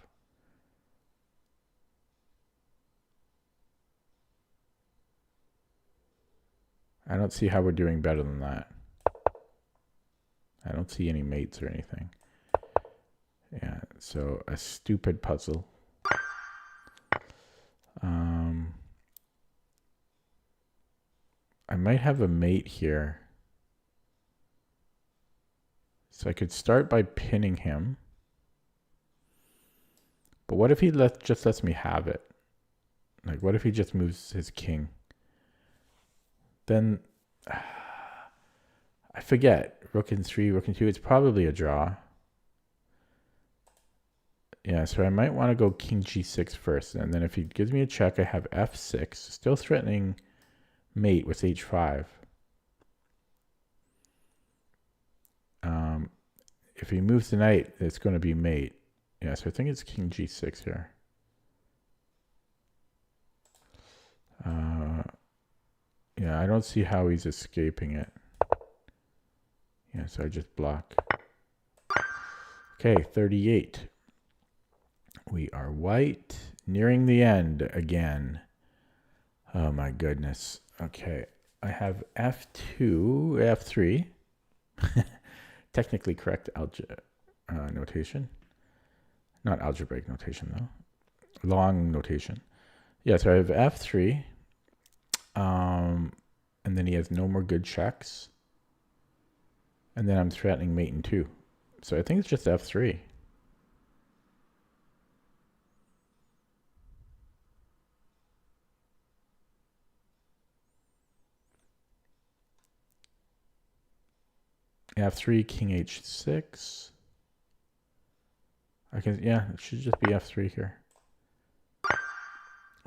Speaker 1: I don't see how we're doing better than that. I don't see any mates or anything. Yeah, so a stupid puzzle. I might have a mate here. So I could start by pinning him. But what if he just lets me have it? Like, what if he just moves his king? Then, I forget. Rook in 3, rook in 2. It's probably a draw. Yeah, so I might want to go king g6 first. And then if he gives me a check, I have f6. Still threatening mate with h5. If he moves the knight, it's going to be mate. Yeah, so I think it's king g6 here. Yeah, I don't see how he's escaping it. Yeah, so I just block. Okay, 38. We are white, nearing the end again. Oh my goodness. Okay, I have f2, f3. Technically correct notation. Not algebraic notation, though. Long notation. Yeah, so I have f3. And then he has no more good checks. And then I'm threatening mate in 2. So I think it's just f3. f3, king h6. Yeah, it should just be f3 here.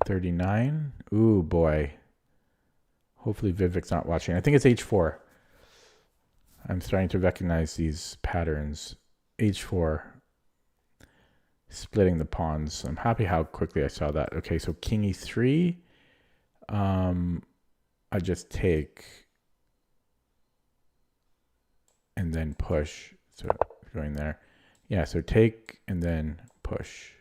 Speaker 1: 39. Ooh, boy. Hopefully Vivek's not watching. I think it's h4. I'm starting to recognize these patterns. h4. Splitting the pawns. I'm happy how quickly I saw that. Okay, so king e3. I just take and then push. So going there. Yeah, so take and then push.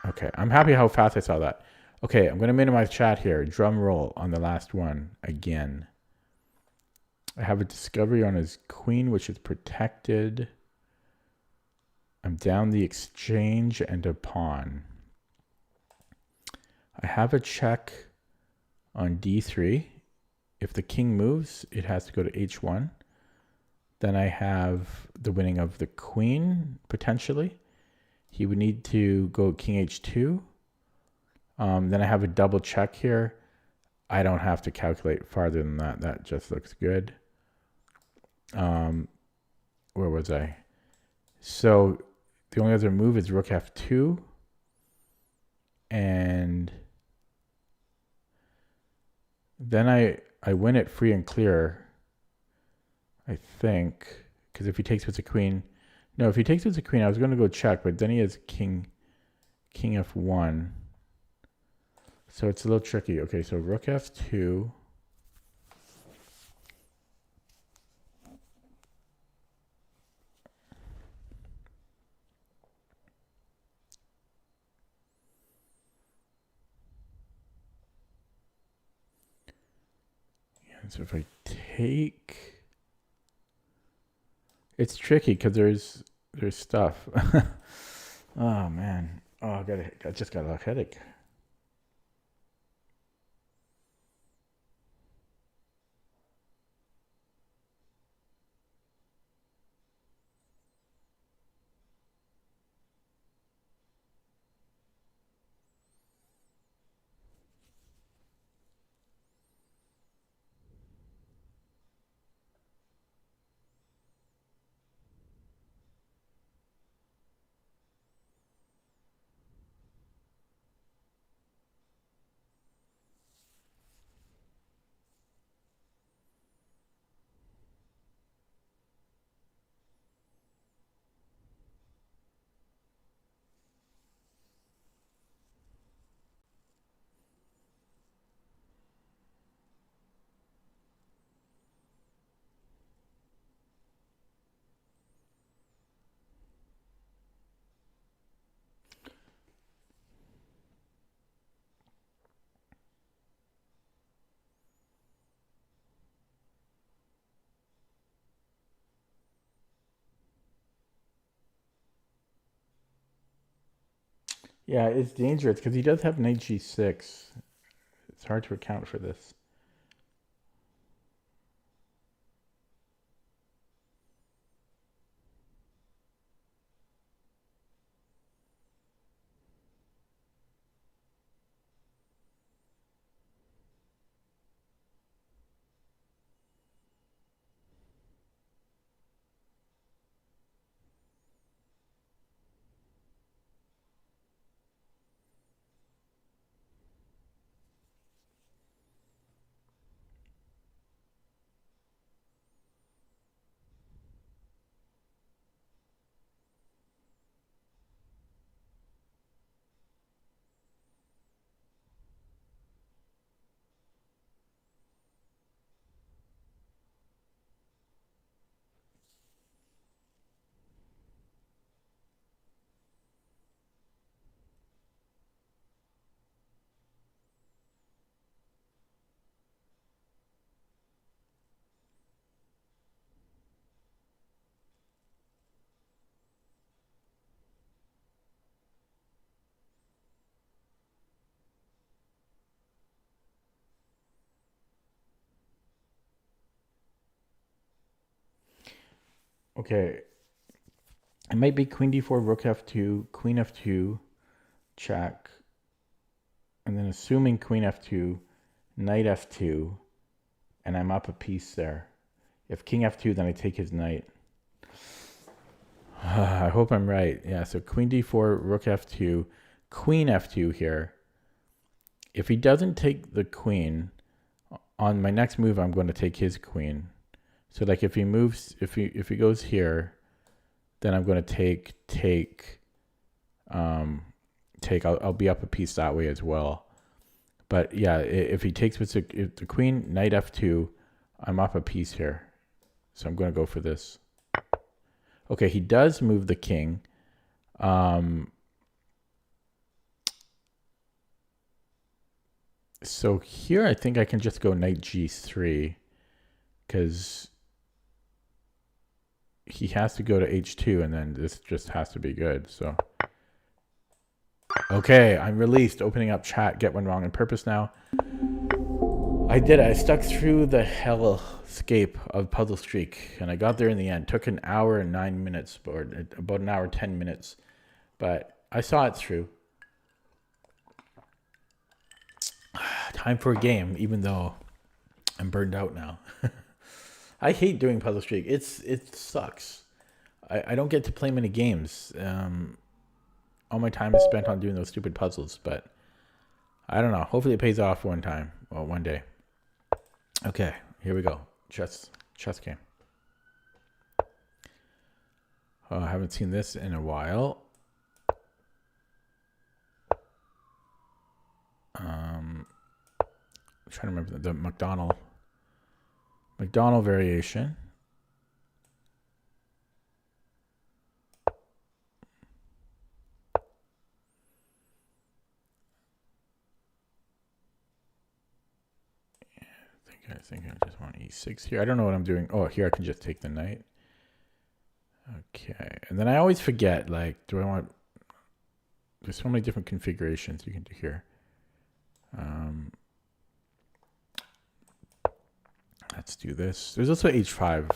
Speaker 1: Okay, I'm happy how fast I saw that. Okay, I'm going to minimize chat here. Drum roll on the last one again. I have a discovery on his queen, which is protected. I'm down the exchange and a pawn. I have a check on d3. If the king moves, it has to go to h1. Then I have the winning of the queen, potentially. He would need to go king h2. Then I have a double check here. I don't have to calculate farther than that. That just looks good. Where was I? So the only other move is rook f2. And then I win it free and clear, I think. Because if he takes with the queen... No, if he takes with the queen, I was going to go check. But then he has king f1. So it's a little tricky. Okay, so rook f2. And so if I take... It's tricky because there's stuff. Oh, man. Oh, I just got a headache. Yeah, it's dangerous because he does have knight g6. It's hard to account for this. Okay, it might be queen d4, rook f2, queen f2, check, and then assuming queen f2, knight f2, and I'm up a piece there. If king f2, then I take his knight. I hope I'm right. Yeah, so queen d4, rook f2, queen f2 here. If he doesn't take the queen, on my next move, I'm going to take his queen. So like if he moves, if he goes here, then I'm going to take. I'll be up a piece that way as well. But yeah, if he takes with the queen, knight f2, I'm up a piece here. So I'm going to go for this. Okay, he does move the king. So here I think I can just go knight g3 because he has to go to h2 and then this just has to be good. So okay, I'm released. Opening up chat. Get one wrong on purpose now. I did it. I stuck through the hellscape of Puzzle Streak, and I got there in the end. Took an hour and 9 minutes, or about an hour 10 minutes, but I saw it through. Time for a game, even though I'm burned out now. I hate doing Puzzle Streak. It sucks. I don't get to play many games. All my time is spent on doing those stupid puzzles, but I don't know. Hopefully it pays off one time. Well, one day. Okay, here we go. Chess game. Oh, I haven't seen this in a while. I'm trying to remember the McDonald variation. I think I just want e6 here. I don't know what I'm doing. Oh, here I can just take the knight. Okay, and then I always forget, like, do I want... There's so many different configurations you can do here. Let's do this. There's also h5.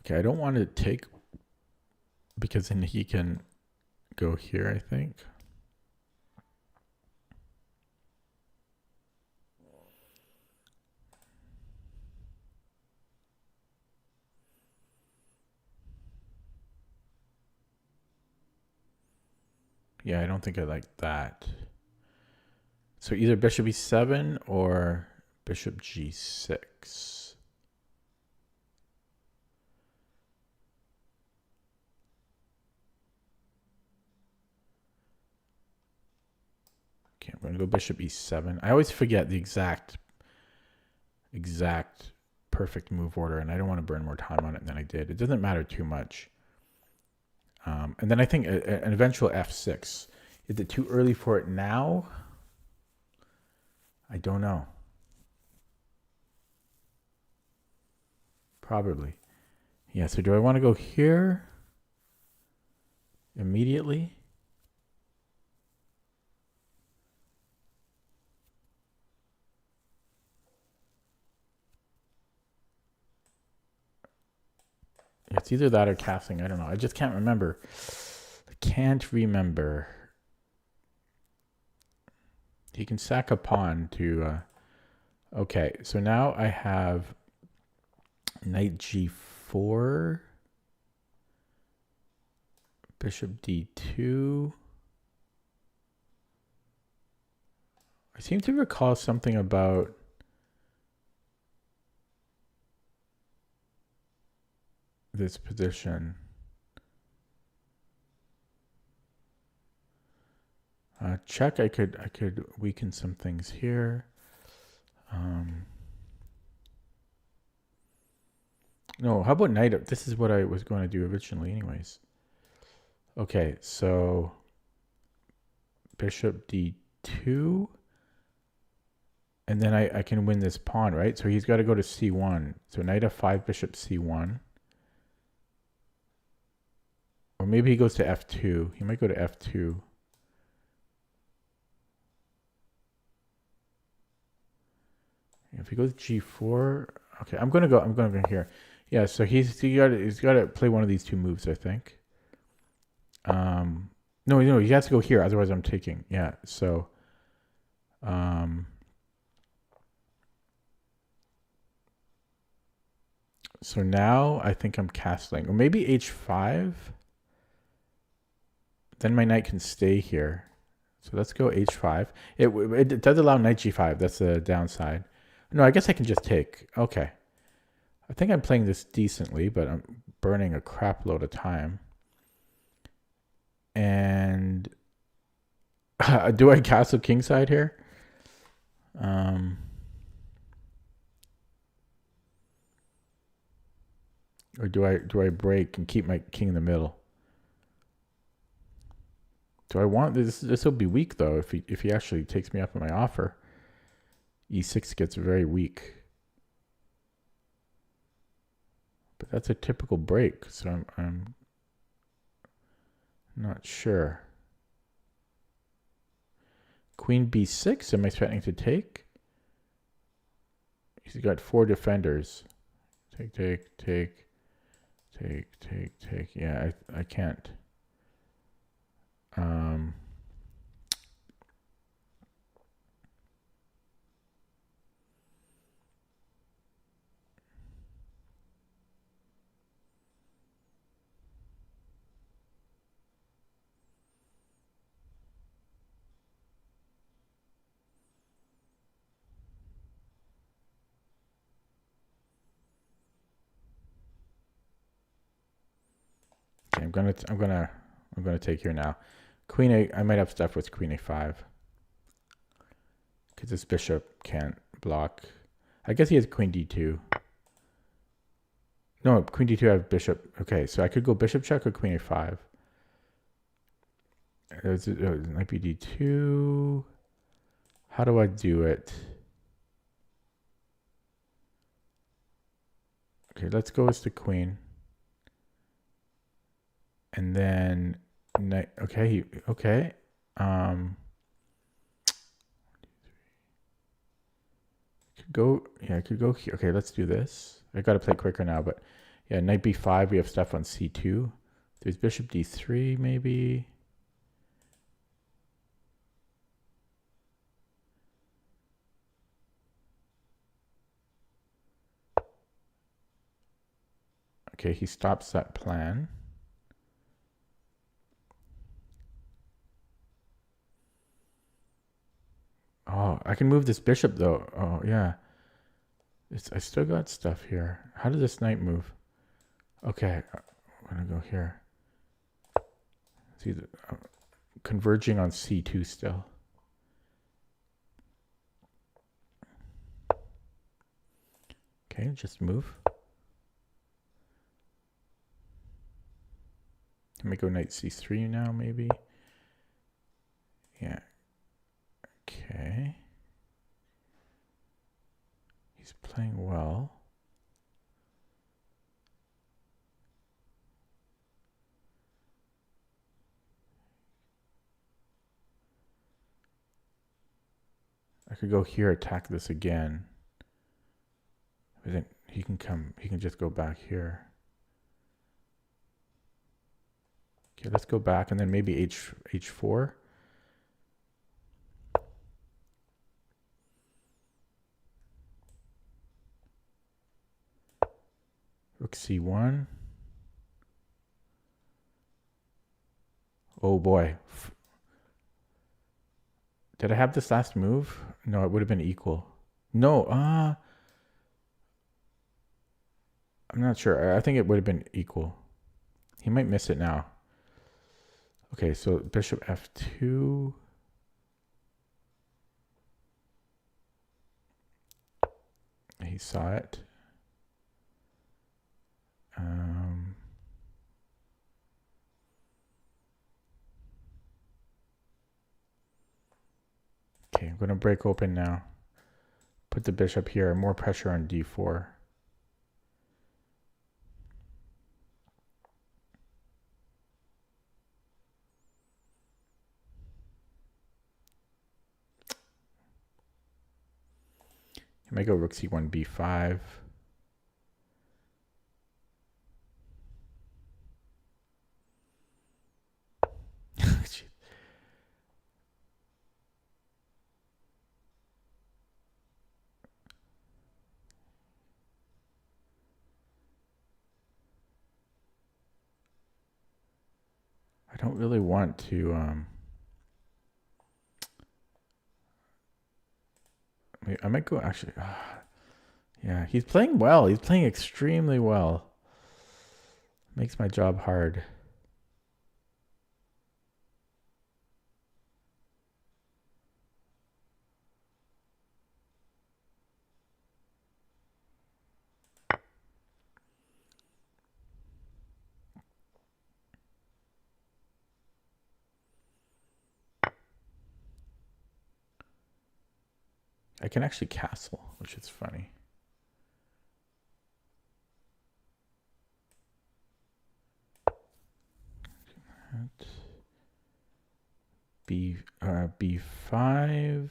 Speaker 1: Okay, I don't want to take... because then he can go here, I think. Yeah, I don't think I like that. So either bishop e7 or bishop g6. Okay, I'm going to go bishop e7. I always forget the exact perfect move order, and I don't want to burn more time on it than I did. It doesn't matter too much. And then I think an eventual f6. Is it too early for it now? I don't know. Probably. Yeah, so do I want to go here immediately? It's either that or castling. I don't know. I just can't remember. I can't remember. He can sack a pawn to... okay, so now I have knight g4, bishop d2. I seem to recall something about... this position. Check. I could weaken some things here. No, how about knight? This is what I was going to do originally, anyways. Okay, so bishop d2, and then I can win this pawn, right? So he's got to go to c1. So knight f5, bishop c1. Or maybe he goes to f2. He might go to f2. If he goes g4, okay, I'm gonna go here. Yeah, so he's got to play one of these two moves, I think. No, he has to go here, otherwise I'm taking. Yeah, so so now I think I'm castling, or maybe h5. Then my knight can stay here. So let's go h5. It does allow knight g5. That's the downside. No, I guess I can just take. Okay. I think I'm playing this decently, but I'm burning a crap load of time. And do I castle kingside here? Or do I break and keep my king in the middle? Do I want this? This will be weak though if he actually takes me up on my offer. E6 gets very weak. But that's a typical break, so I'm not sure. Queen b6, am I threatening to take? He's got 4 defenders. Take, take, take, take, take, take. Yeah, I can't. Okay, I'm gonna take here now. Queen a. I might have stuff with queen a5 because this bishop can't block. I guess he has queen d2. No, queen d2. I have bishop. Okay, so I could go bishop check or queen a5. It might be d2. How do I do it? Okay, let's go with the queen. And then, okay, okay. Could go, yeah, I could go here. Okay, let's do this. I gotta play quicker now, but yeah, knight b5. We have stuff on c2. There's bishop d3, maybe. Okay, he stops that plan. Oh, I can move this bishop though. Oh, yeah. I still got stuff here. How did this knight move? Okay, I'm gonna go here. See, converging on c2 still. Okay, just move. Let me go knight c3 now, maybe. Yeah. Okay. He's playing well. I could go here, attack this again. But then he can just go back here. Okay, let's go back and then maybe h4. Rook c1. Oh boy. Did I have this last move? No, it would have been equal. No, I'm not sure. I think it would have been equal. He might miss it now. Okay, so bishop f2. He saw it. Okay, I'm going to break open now. Put the bishop here. More pressure on d4. I might go rook c1, b5. I don't really want to. I might go actually. Yeah, he's playing well. He's playing extremely well. Makes my job hard. I can actually castle, which is funny. B5.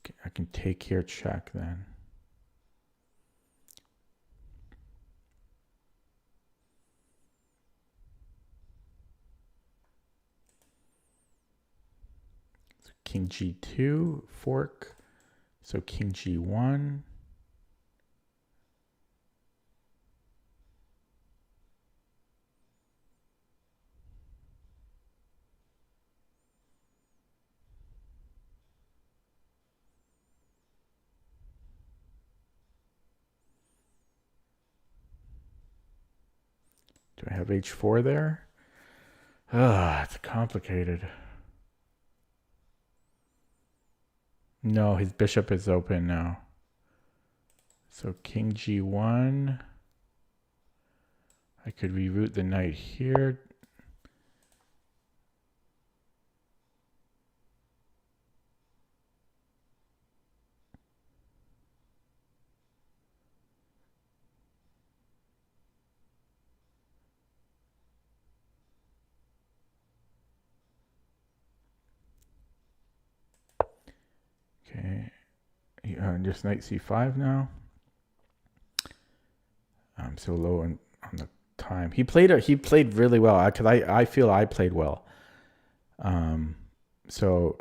Speaker 1: Okay, I can take here, check then. So king G2, fork. So king G1. Do I have H4 there? Ah, it's complicated. No, his bishop is open now. So king G1. I could reroute the knight here. Okay, just knight c5 now. I'm so low on the time. He played really well because I feel I played well. So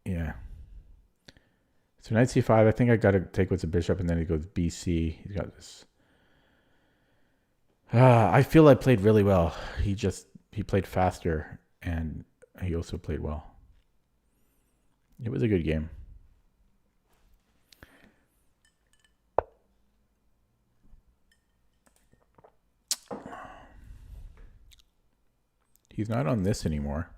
Speaker 1: yeah. So knight c5. I think I got to take with the bishop, and then he goes bc. He's got this. I feel I played really well. He played faster, and he also played well. It was a good game. He's not on this anymore.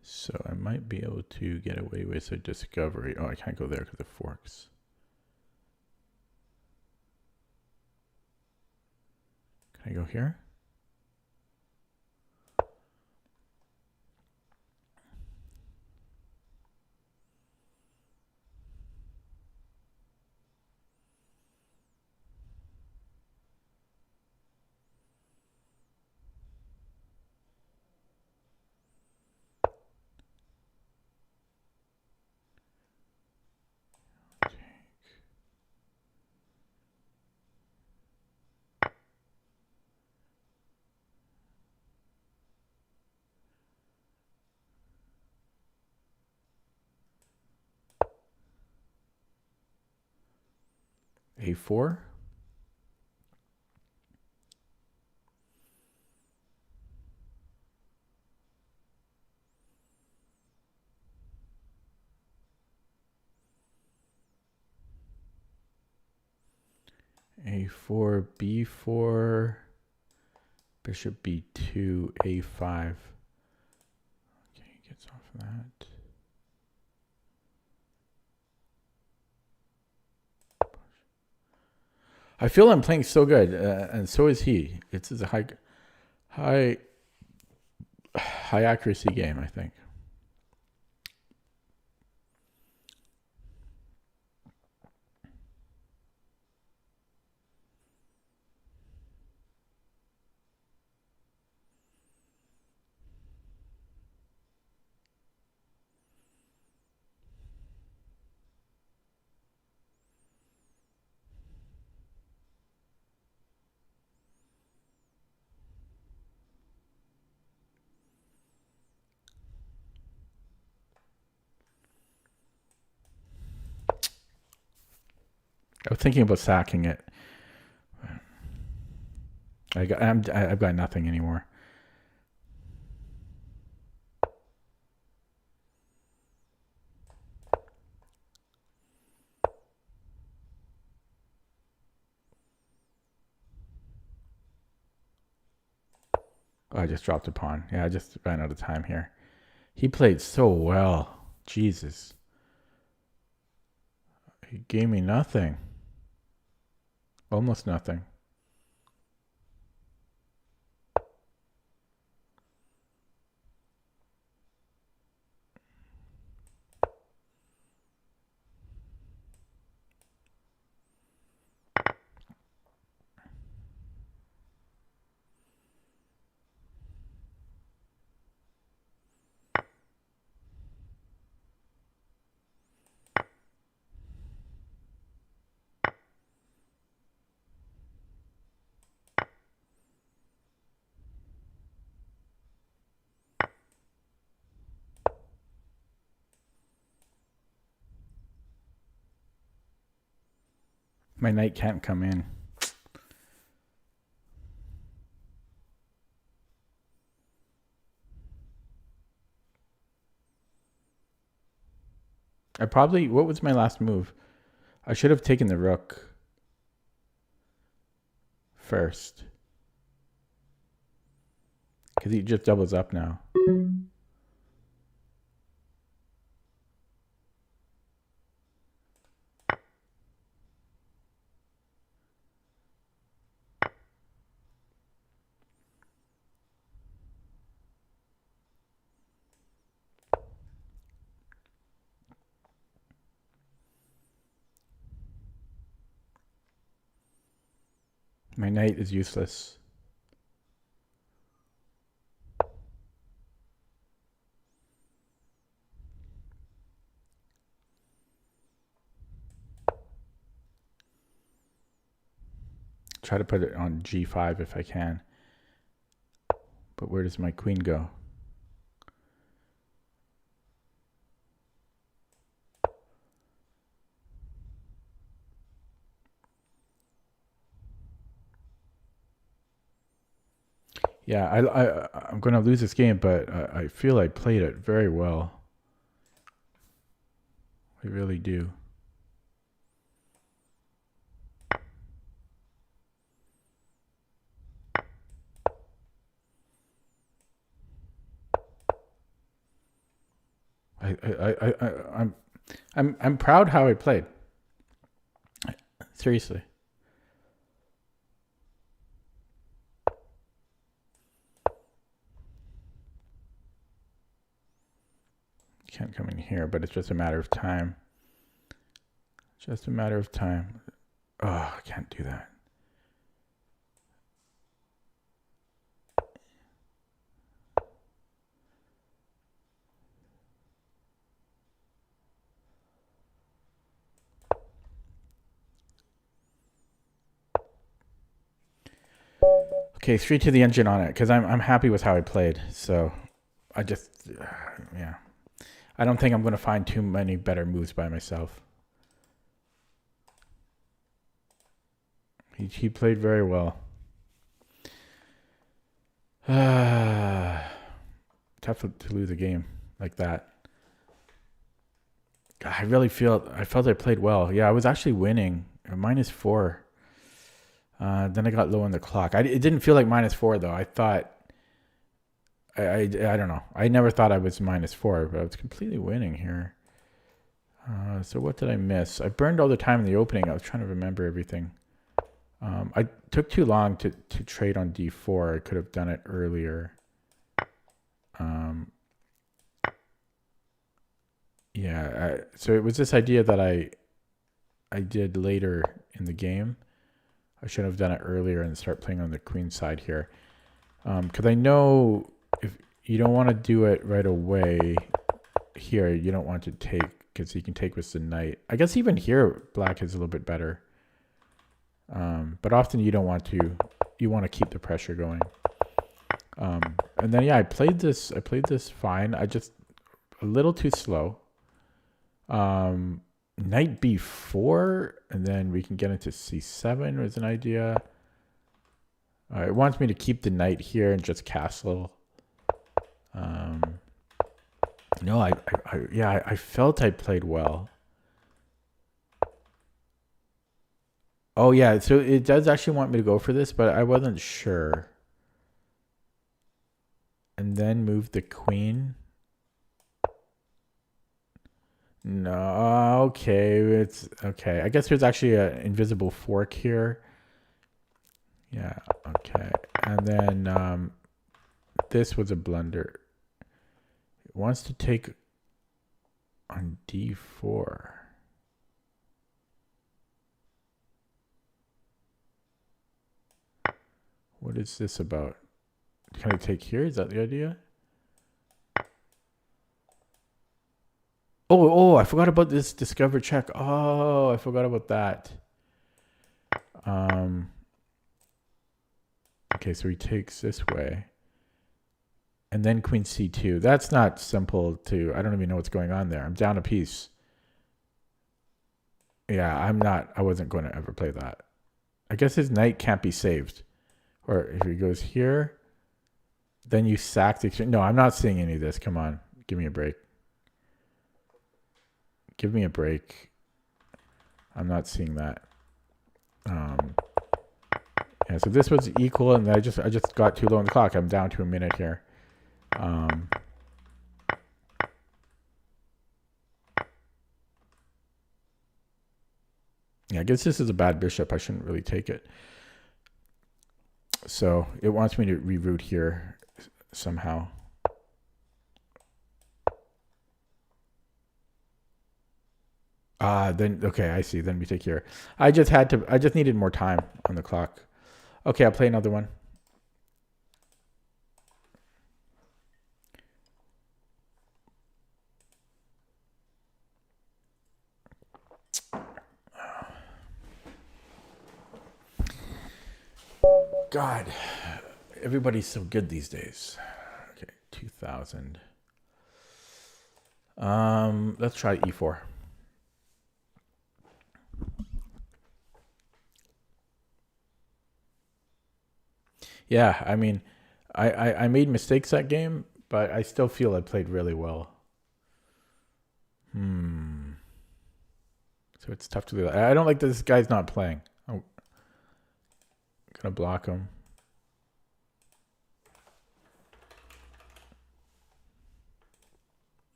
Speaker 1: So I might be able to get away with a discovery. Oh, I can't go there because of forks. Can I go here? A4. A4, B4, bishop B2, A5. Okay, he gets off of that. I feel I'm playing so good, and so is he. It's a high accuracy game, I think. I was thinking about sacking it. I've got nothing anymore. Oh, I just dropped a pawn. Yeah, I just ran out of time here. He played so well. Jesus. He gave me nothing. Almost nothing. My knight can't come in. What was my last move? I should have taken the rook first. Because he just doubles up now. My knight is useless. Try to put it on g5 if I can. But where does my queen go? Yeah, I'm going to lose this game, but I feel I played it very well. I really do. I'm proud how I played. Seriously. Can't come in here, but it's just a matter of time. Just a matter of time. Oh, I can't do that. Okay, 3 to the engine on it, because I'm happy with how I played. So I just, yeah. I don't think I'm going to find too many better moves by myself. He played very well. Tough to lose a game like that. God, I felt I played well. Yeah, I was actually winning. -4. Then I got low on the clock. It didn't feel like -4 though. I thought, I don't know. I never thought I was -4, but I was completely winning here. So what did I miss? I burned all the time in the opening. I was trying to remember everything. I took too long to trade on d4. I could have done it earlier. Yeah, so it was this idea that I did later in the game. I should have done it earlier and start playing on the queen side here. Because I know if you don't want to do it right away here, you don't want to take, because you can take with the knight. I guess even here, black is a little bit better. But often you don't want to, you want to keep the pressure going. And then, yeah, I played this fine. I just, a little too slow. Knight b4, and then we can get into c7 was an idea. It wants me to keep the knight here and just castle. No, I felt I played well. Oh yeah, so it does actually want me to go for this, but I wasn't sure. And then move the queen. No, okay, it's okay. I guess there's actually an invisible fork here. Yeah, okay. And then this was a blunder. It wants to take on d4. What is this about? Can I take here? Is that the idea? Oh, I forgot about this discover check. Oh, I forgot about that. Okay, so he takes this way. And then queen c2. That's not simple to, I don't even know what's going on there. I'm down a piece. Yeah, I wasn't going to ever play that. I guess his knight can't be saved. Or if he goes here, then you sack the exchange. No, I'm not seeing any of this. Come on. Give me a break. Give me a break. I'm not seeing that. Yeah, so this was equal, and I just got too low on the clock. I'm down to a minute here. Yeah, I guess this is a bad bishop. I shouldn't really take it. So it wants me to reroute here somehow. Then okay, I see. Then we take here. I just needed more time on the clock. Okay, I'll play another one. God, everybody's so good these days. Okay, 2000. Let's try e4. Yeah, I mean, I made mistakes that game, but I still feel I played really well. So it's tough to do that. I don't like that this guy's not playing. I'm gonna block him.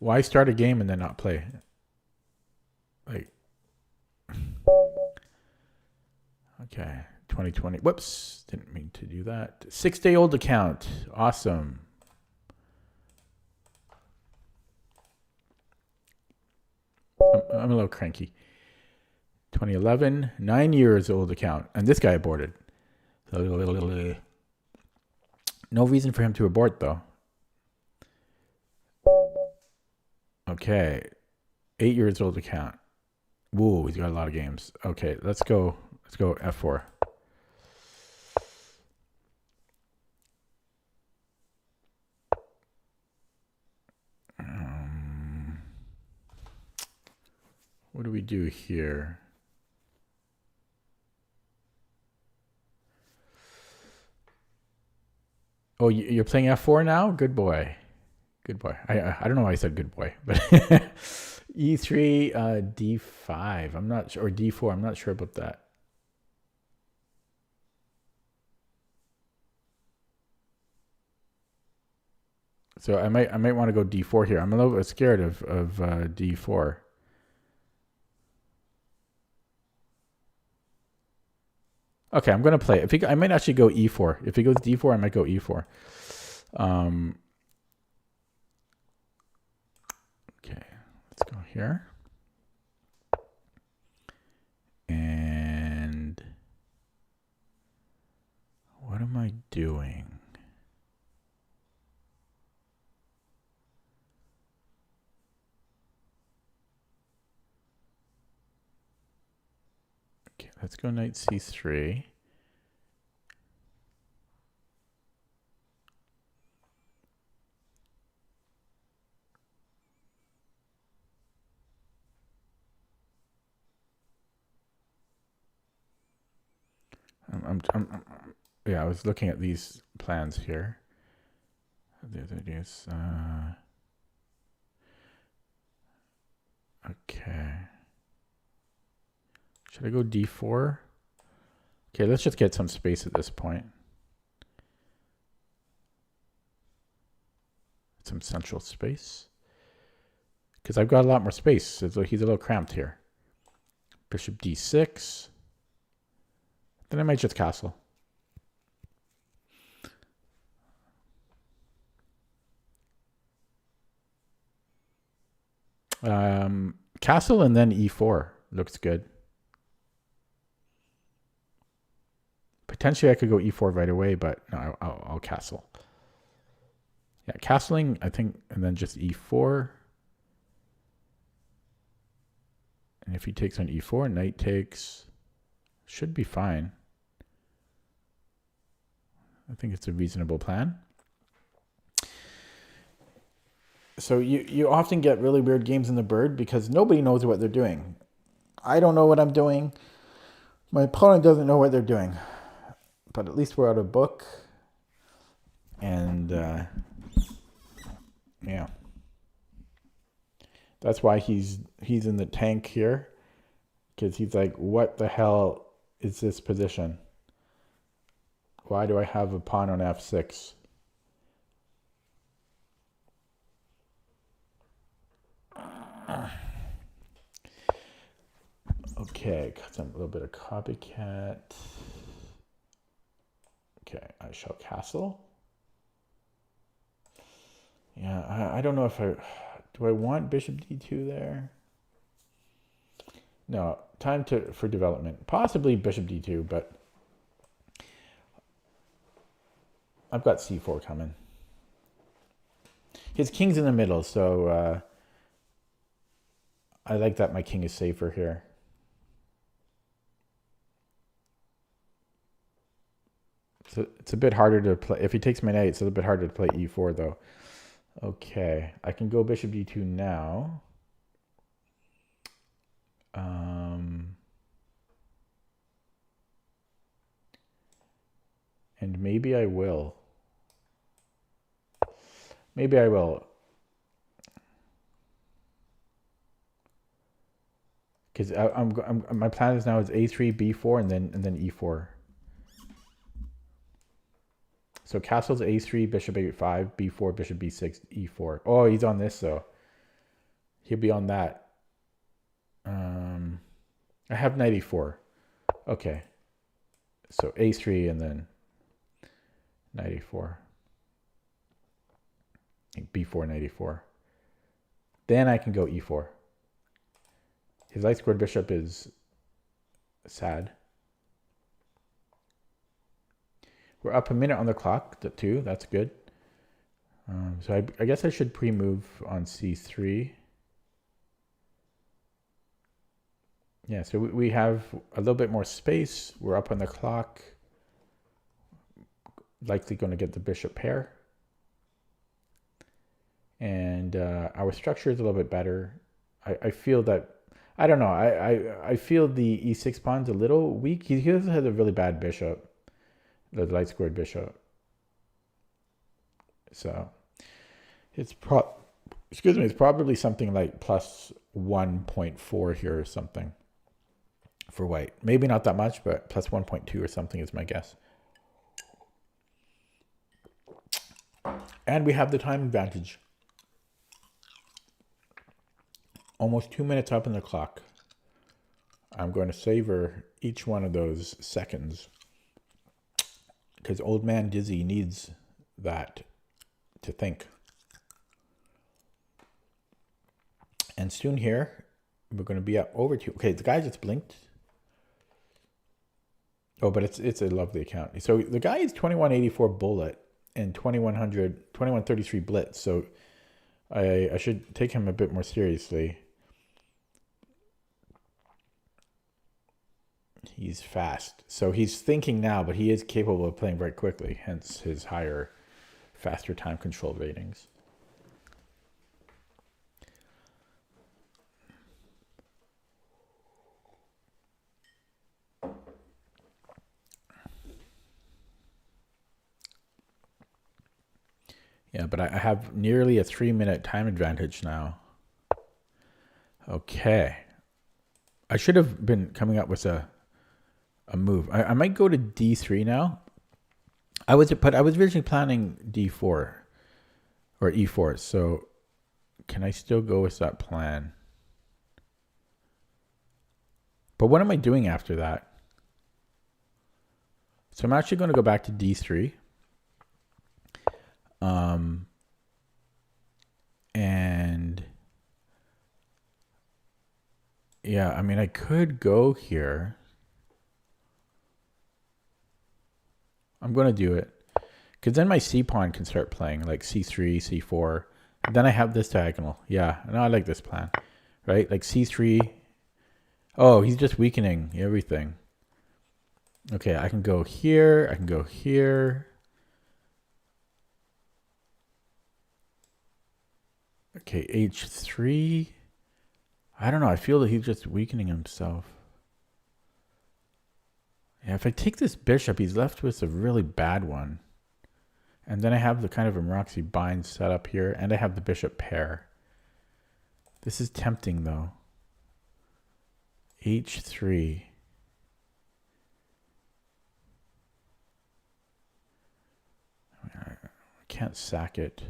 Speaker 1: Why start a game and then not play? Like, okay, 2020. Whoops, didn't mean to do that. 6-day-old account. Awesome. I'm a little cranky. 2011, 9 years old account. And this guy aborted. No reason for him to abort, though. Okay. 8 years old account. Whoa, he's got a lot of games. Okay, let's go F4. What do we do here? Oh, you're playing F4 now? Good boy. Good boy. I don't know why I said good boy, but E3, D5. I'm not sure, or D4. I'm not sure about that. So I might want to go D4 here. I'm a little bit scared of D4. Okay, I'm gonna play. I might actually go E4. If he goes D4, I might go E4. Okay, let's go here. And what am I doing? Okay, let's go knight C3. Yeah, I was looking at these plans here. There's ideas. Okay. Should I go D4? Okay, let's just get some space at this point. Some central space. Because I've got a lot more space. So he's a little cramped here. Bishop D6. Then I might just castle. Castle and then E4 looks good. Potentially I could go E4 right away, but no, I'll castle. Yeah, castling, I think, and then just E4. And if he takes on E4, knight takes, should be fine. I think it's a reasonable plan. So you often get really weird games in the bird because nobody knows what they're doing. I don't know what I'm doing. My opponent doesn't know what they're doing. But at least we're out of book. And yeah. That's why he's in the tank here. Because he's like, what the hell is this position? Why do I have a pawn on f6? Okay, got some little bit of copycat. Okay, I shall castle. Yeah, I don't know if do I want bishop d2 there? No, time for development. Possibly bishop d2, but I've got c4 coming. His king's in the middle, so I like that my king is safer here. So it's a bit harder to play. If he takes my knight, it's a little bit harder to play e4, though. Okay, I can go bishop d2 now. And maybe I will. Maybe I will. Because my plan is now is a3, b4, and then e4. So castle's a3, bishop a5, b4, bishop b6, e4. Oh, he's on this, though. He'll be on that. I have knight e4. Okay. So a3 and then knight e4. b4, knight e4. Then I can go e4. His light squared bishop is sad. We're up a minute on the clock, too. That's good. So I guess I should pre-move on c3. Yeah, so we have a little bit more space. We're up on the clock. Likely going to get the bishop pair. And our structure is a little bit better. I feel that, I don't know, I feel the e6 pawn's a little weak. He also has a really bad bishop, the light squared bishop. So it's probably something like plus 1.4 here or something for white. Maybe not that much, but plus 1.2 or something is my guess. And we have the time advantage. Almost 2 minutes up in the clock. I'm going to savor each one of those seconds because old man Dizzy needs that to think. And soon here, we're going to be up over to... Okay, the guy just blinked. Oh, but it's a lovely account. So the guy is 2184 bullet and 2133 blitz. So I should take him a bit more seriously. He's fast. So he's thinking now, but he is capable of playing very quickly, hence his higher, faster time control ratings. Yeah, but I have nearly a 3-minute time advantage now. Okay. I should have been coming up with a move. I might go to d3 now. I was originally planning d4 or e4. So can I still go with that plan? But what am I doing after that? So I'm actually going to go back to d3. And yeah, I mean, I could go here. I'm going to do it. Because then my c pawn can start playing, like c3, c4. Then I have this diagonal. Yeah, no, I like this plan. Right? Like c3. Oh, he's just weakening everything. Okay, I can go here. I can go here. Okay, h3. I don't know. I feel that he's just weakening himself. Yeah, if I take this bishop, he's left with a really bad one. And then I have the kind of Imroxy bind set up here, and I have the bishop pair. This is tempting, though. H3. I can't sack it.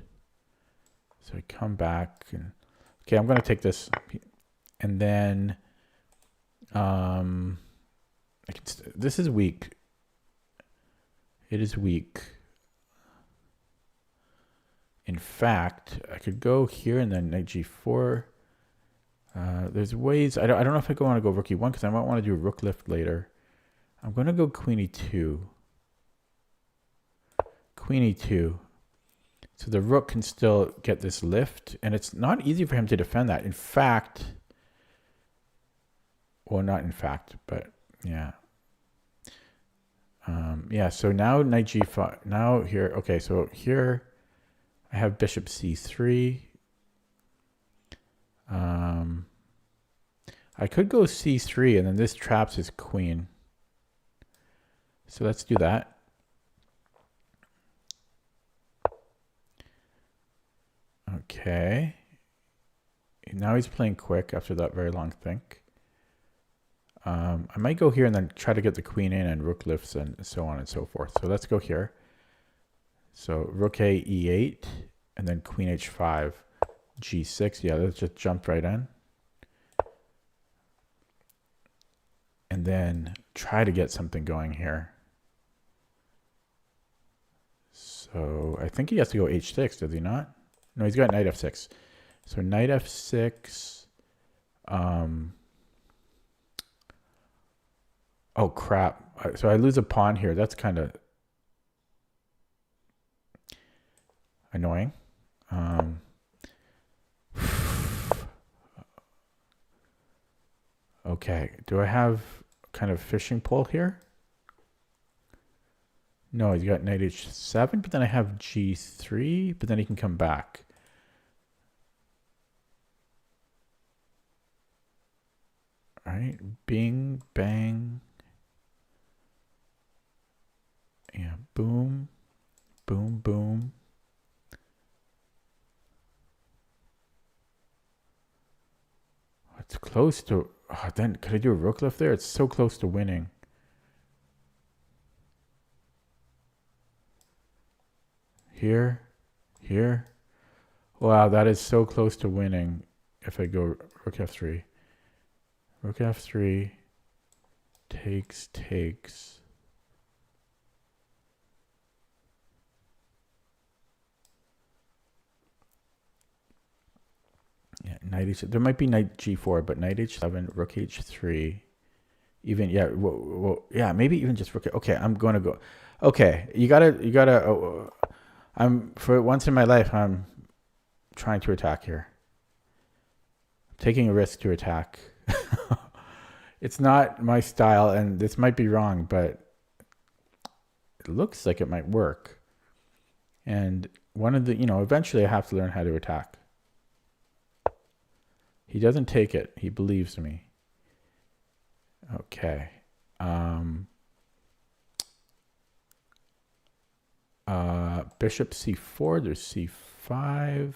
Speaker 1: So I come back. And, okay, I'm going to take this. And then this is weak. It is weak. In fact, I could go here and then knight g4. There's ways. I don't know if I want to go rook e1 because I might want to do a rook lift later. I'm going to go queen e2. Queen e2. So the rook can still get this lift, and it's not easy for him to defend that. In fact, well, not in fact, but yeah. Yeah, so now knight g5. Now here, okay, so here I have bishop c3. I could go c3, and then this traps his queen. So let's do that. Okay. Now he's playing quick after that very long think. I might go here and then try to get the queen in and rook lifts and so on and so forth. So let's go here. So rook a, e8, and then queen h5, g6. Yeah, let's just jump right in. And then try to get something going here. So I think he has to go h6, does he not? No, he's got knight f6. So knight f6. Oh, crap. So I lose a pawn here. That's kind of annoying. Okay. Do I have kind of fishing pole here? No, he's got knight h7, but then I have g3, but then he can come back. All right. Bing, bang. Yeah, boom, boom, boom. It's close to... Oh, then could I do a rook lift there? It's so close to winning. Here, here. Wow, that is so close to winning if I go rook f3. Rook f3 takes. Yeah, knight h. There might be knight g4, but knight h7, rook h3, even yeah, yeah, maybe even just rook. Okay, I'm going to go. Okay, you gotta. I'm for once in my life, I'm trying to attack here. I'm taking a risk to attack. It's not my style, and this might be wrong, but it looks like it might work. And one of the, eventually I have to learn how to attack. He doesn't take it. He believes me. Okay. Bishop c4. There's c5.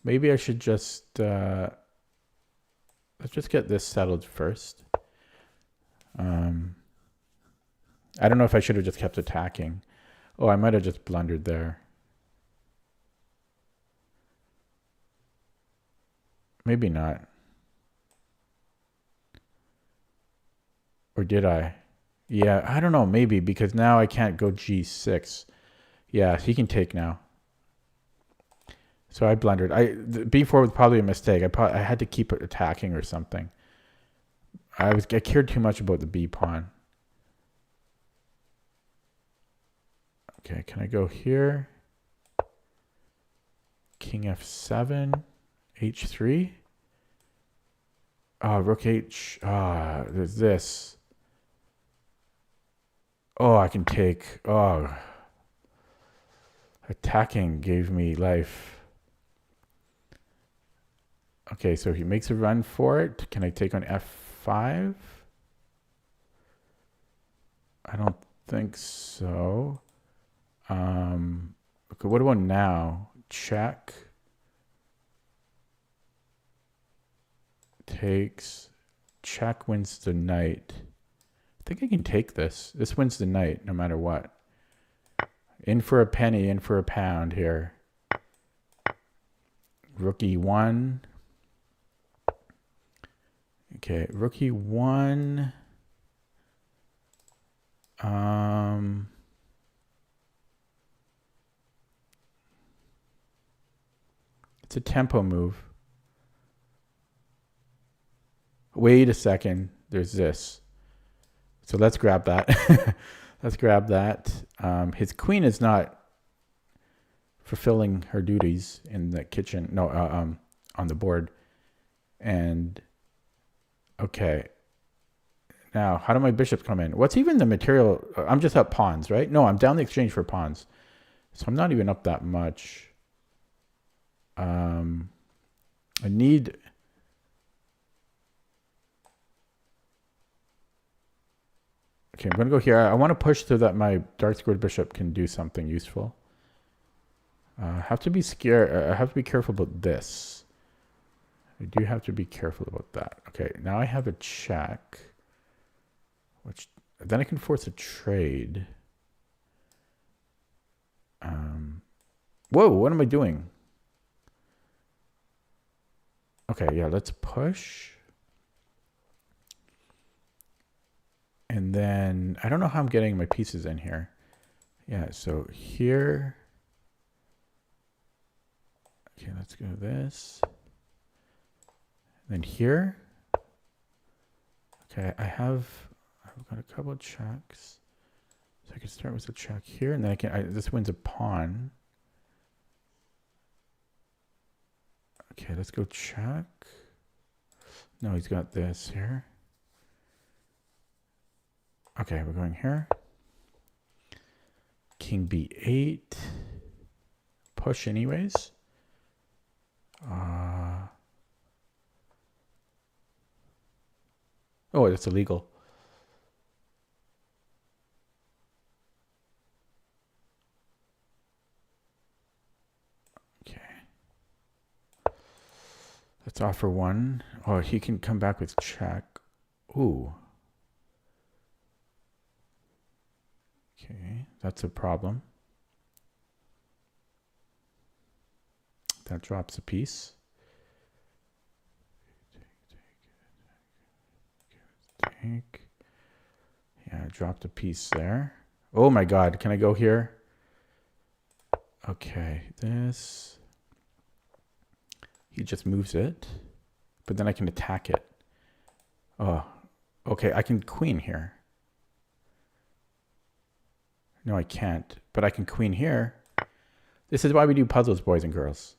Speaker 1: Maybe I should just... let's just get this settled first. I don't know if I should have just kept attacking. Oh, I might have just blundered there. Maybe not. Or did I? Yeah, I don't know. Maybe because now I can't go g6. Yeah, he can take now. So I blundered. B4 was probably a mistake. I had to keep attacking or something. I cared too much about the B pawn. Okay, can I go here? King f7, h3. Rook h. There's this. Oh, I can take. Oh, attacking gave me life. Okay, so he makes a run for it. Can I take on f5? I don't think so. Okay, what about now? Check. Takes. Check wins the knight. I think I can take this. This wins the knight no matter what. In for a penny, in for a pound here. Rook e1. Okay, rook e1. It's a tempo move. Wait a second. There's this. So let's grab that. Let's grab that. His queen is not fulfilling her duties in the kitchen. No, on the board. And okay. Now, how do my bishops come in? What's even the material? I'm just up pawns, right? No, I'm down the exchange for pawns. So I'm not even up that much. I need... Okay, I'm going to go here. I want to push so that my dark squared bishop can do something useful. I have to be scared. I have to be careful about this. I do have to be careful about that. Okay, now I have a check. Which then I can force a trade. Whoa, what am I doing? Okay, yeah, let's push. And then I don't know how I'm getting my pieces in here. Yeah, so here. Okay, let's go this. Then here. Okay, I've got a couple of checks. So I can start with a check here, and then this wins a pawn. Okay, let's go check. No, he's got this here. Okay, we're going here. King b8. Push anyways. Oh, that's illegal. Okay. Let's offer one. Oh, he can come back with check. Ooh. Okay, that's a problem. That drops a piece. Take. Yeah, I dropped a piece there. Oh my God, can I go here? Okay, this. He just moves it, but then I can attack it. Oh, okay, I can queen here. No, I can't, but I can queen here. This is why we do puzzles, boys and girls.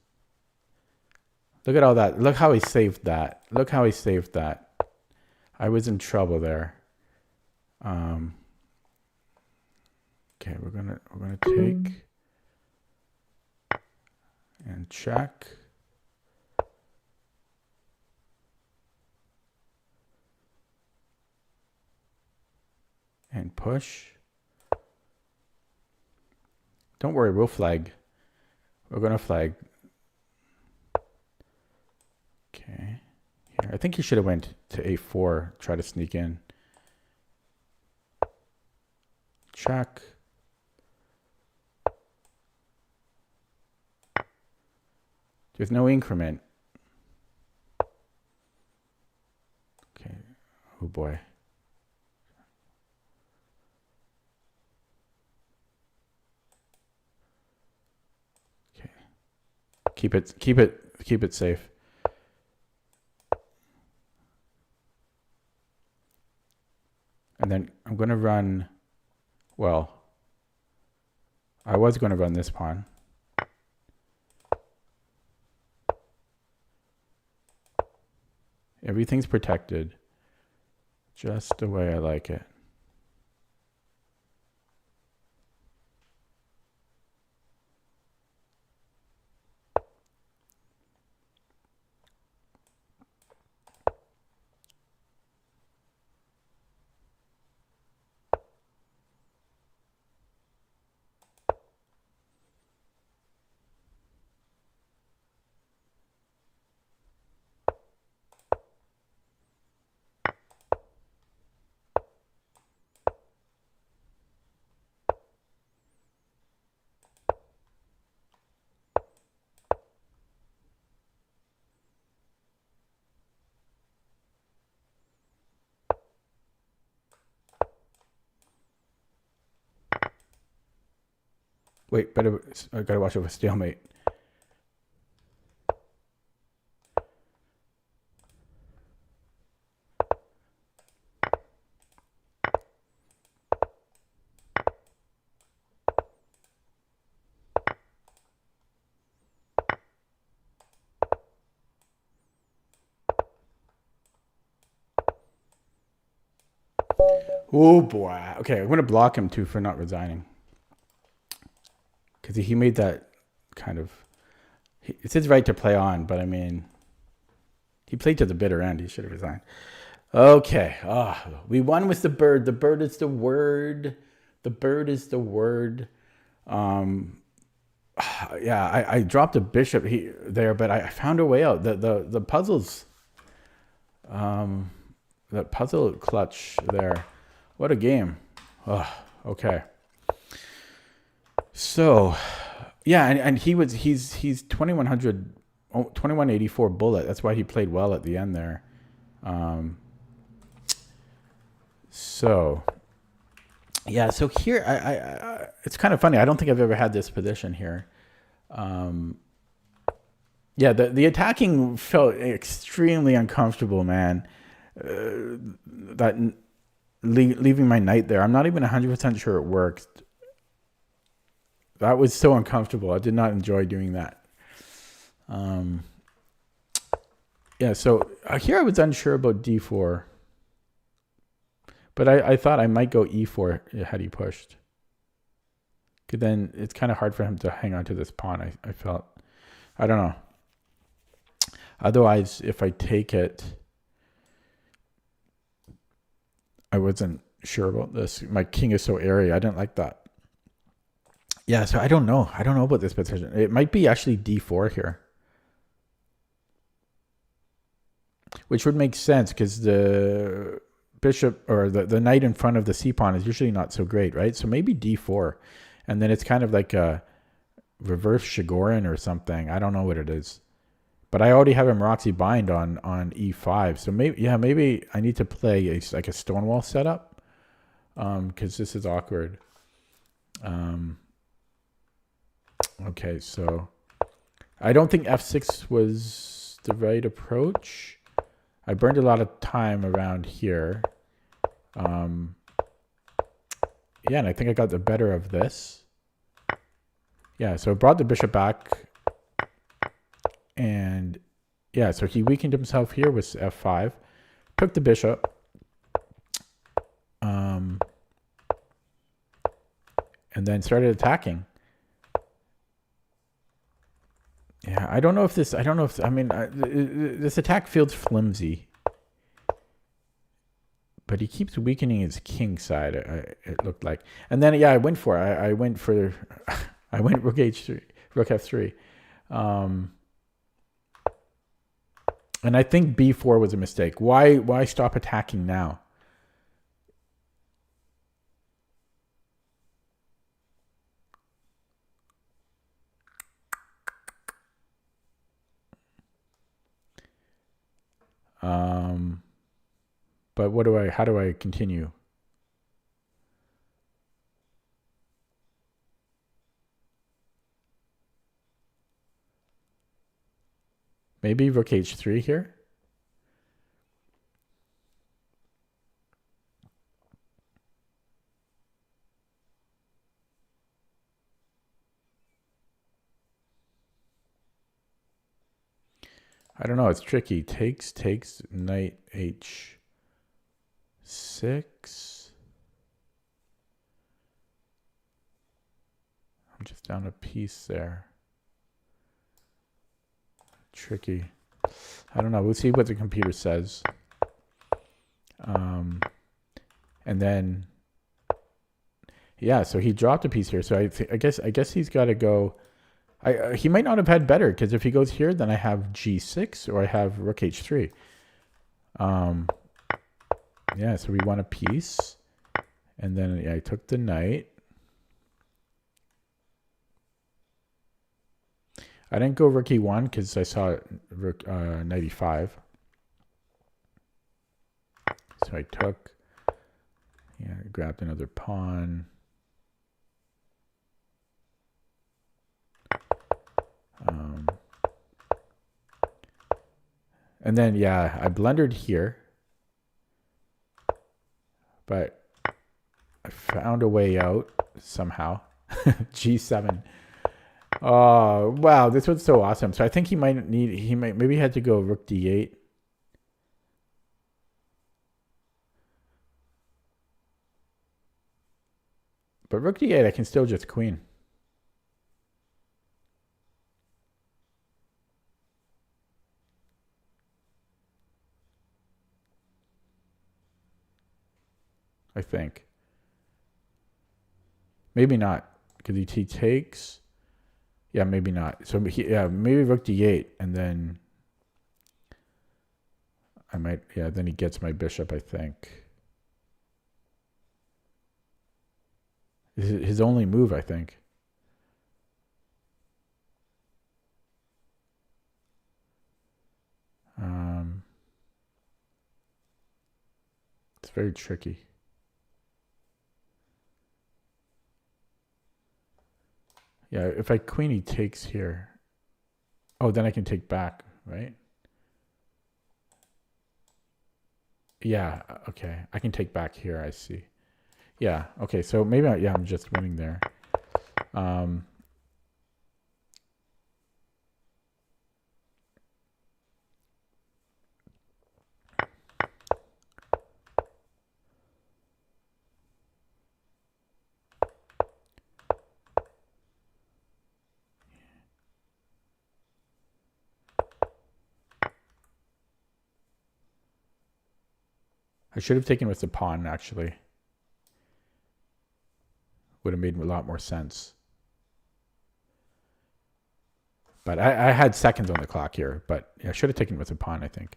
Speaker 1: Look at all that. Look how he saved that. Look how he saved that. I was in trouble there. Okay, we're gonna take and check. And push. Don't worry, we'll flag. We're gonna flag. Okay. Here. I think he should have went to a4, try to sneak in. Check. There's no increment. Okay. Oh boy. Okay. Keep it safe. And then I'm going to run, well, I was going to run this pawn. Everything's protected just the way I like it. Wait, better. I gotta watch over stalemate. Oh boy. Okay, I'm gonna block him too for not resigning because he made that kind of. It's his right to play on, but I mean, he played to the bitter end. He should have resigned. Okay. We won with the bird. The bird is the word. The bird is the word. Yeah, I dropped a bishop there, but I found a way out. The puzzles. The puzzle clutch there. What a game. Oh, okay. So, yeah, and he's 2100, 2184 bullet. That's why he played well at the end there. So, yeah. So here, I it's kind of funny. I don't think I've ever had this position here. Yeah, the attacking felt extremely uncomfortable, man. That leaving my knight there. I'm not even 100% sure it worked. That was so uncomfortable. I did not enjoy doing that. Yeah, so here I was unsure about d4. But I thought I might go e4 had he pushed. Because then it's kind of hard for him to hang on to this pawn, I felt. I don't know. Otherwise, if I take it, I wasn't sure about this. My king is so airy. I didn't like that. Yeah, so I don't know. I don't know about this position. It might be actually d4 here. Which would make sense because the bishop or the knight in front of the c-pawn is usually not so great, right? So maybe d4. And then it's kind of like a reverse Shigorin or something. I don't know what it is. But I already have a Marazzi bind on e5. So maybe I need to play like a Stonewall setup because this is awkward. Okay, so I don't think f6 was the right approach. I burned a lot of time around here. Yeah, and I think I got the better of this. Yeah, so I brought the bishop back. And yeah, so he weakened himself here with f5. Took the bishop. And then started attacking. Yeah, I don't know if this attack feels flimsy. But he keeps weakening his king side, it looked like. And then, yeah, I went for it. I went rook h3, rook f3. And I think b4 was a mistake. Why stop attacking now? But how do I continue? Maybe rook h3 here? I don't know. It's tricky. Takes, knight h6. I'm just down a piece there. Tricky. I don't know. We'll see what the computer says. And then, yeah, so he dropped a piece here. So I guess he's got to go. He might not have had better because if he goes here, then I have g6 or I have rook h3. Yeah, so we want a piece. And then I took the knight. I didn't go rook e1 because I saw rook knight e5. So I took, grabbed another pawn. And then, yeah, I blundered here. But I found a way out somehow. G7. Oh, wow. This was so awesome. So I think maybe he had to go rook d8. But rook d8, I can still just queen. I think. Maybe not. Because he takes. Yeah, maybe not. So maybe rook d8, and then I might. Yeah, then he gets my bishop, I think. His only move, I think. It's very tricky. Yeah, if I queen, he takes here. Oh, then I can take back, right? Yeah, okay. I can take back here, I see. Yeah, okay, so maybe, I'm just winning there. I should have taken with the pawn, actually. Would have made a lot more sense. But I had seconds on the clock here. But I should have taken with the pawn, I think.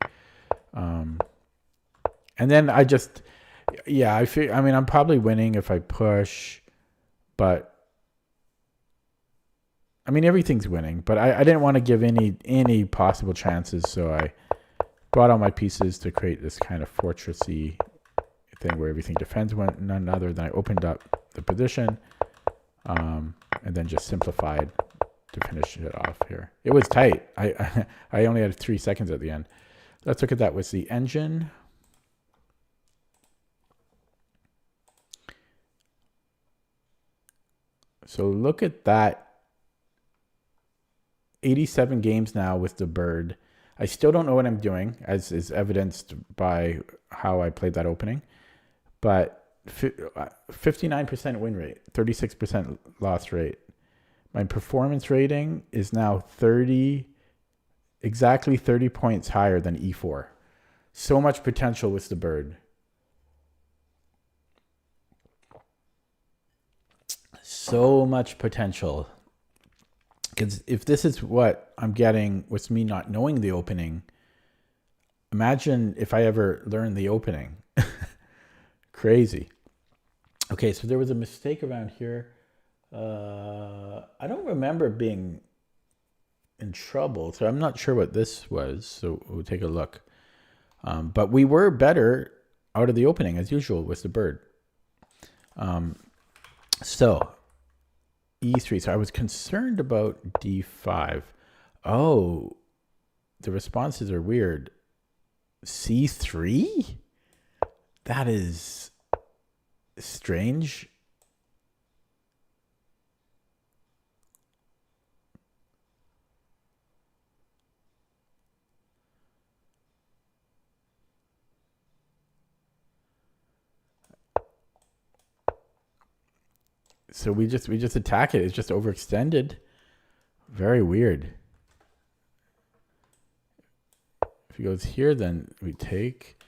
Speaker 1: And then I just... Yeah, I'm probably winning if I push. But... I mean, everything's winning. But I didn't want to give any possible chances, so I brought all my pieces to create this kind of fortressy thing where everything defends one another. Then I opened up the position, and then just simplified to finish it off here. It was tight. I only had 3 seconds at the end. Let's look at that with the engine. So look at that. 87 games now with the bird. I still don't know what I'm doing, as is evidenced by how I played that opening. But 59% win rate, 36% loss rate. My performance rating is now exactly 30 points higher than E4. So much potential with the bird. So much potential. Because if this is what I'm getting with me not knowing the opening, imagine if I ever learn the opening. Crazy. Okay, so there was a mistake around here. I don't remember being in trouble, so I'm not sure what this was. So we'll take a look. But we were better out of the opening, as usual, with the bird. So E3. So I was concerned about D5. Oh, the responses are weird. C3? That is strange. So we just attack it. It's just overextended. Very weird. If he goes here, then we take.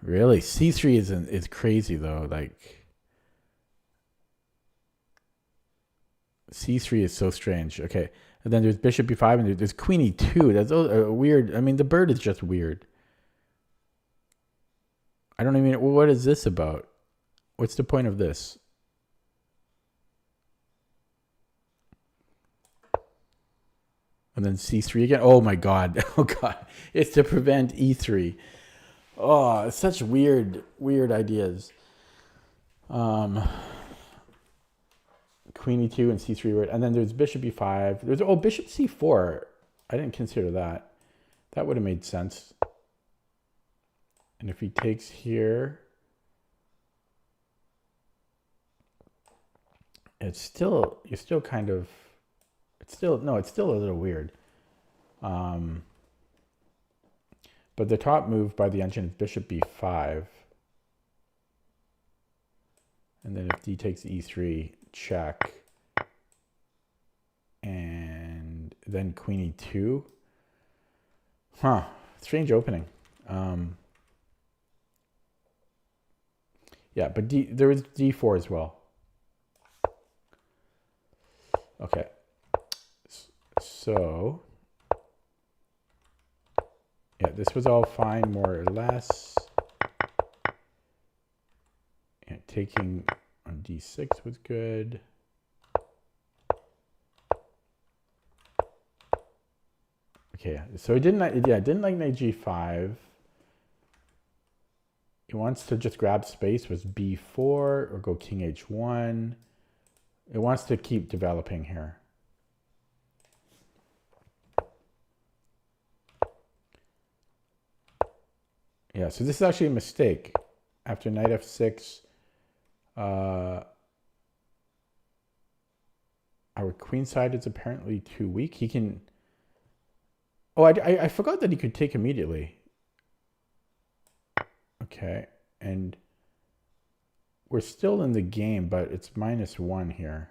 Speaker 1: Really, C3 is crazy though. Like C3 is so strange. Okay, and then there's Bishop B5, and there's Queen E2. That's weird. I mean, the bird is just weird. I don't even. What is this about? What's the point of this? And then C3 again. Oh my God. Oh God. It's to prevent E3. Oh, it's such weird ideas. queen e2 and c3, and then there's bishop e5. There's bishop c4. I didn't consider that. That would have made sense. And if he takes here, it's still a little weird. But the top move by the engine is bishop b5. And then if d takes e3, check. And then queen e2. Huh, strange opening. Yeah, but there was d4 as well. Okay, so yeah, this was all fine, more or less. And taking on d6 was good. Okay, so he didn't like knight g5. He wants to just grab space with b4 or go king h1. It wants to keep developing here. Yeah, so this is actually a mistake. After knight f6, our queen side is apparently too weak. He can... Oh, I forgot that he could take immediately. Okay, and we're still in the game, but it's -1 here.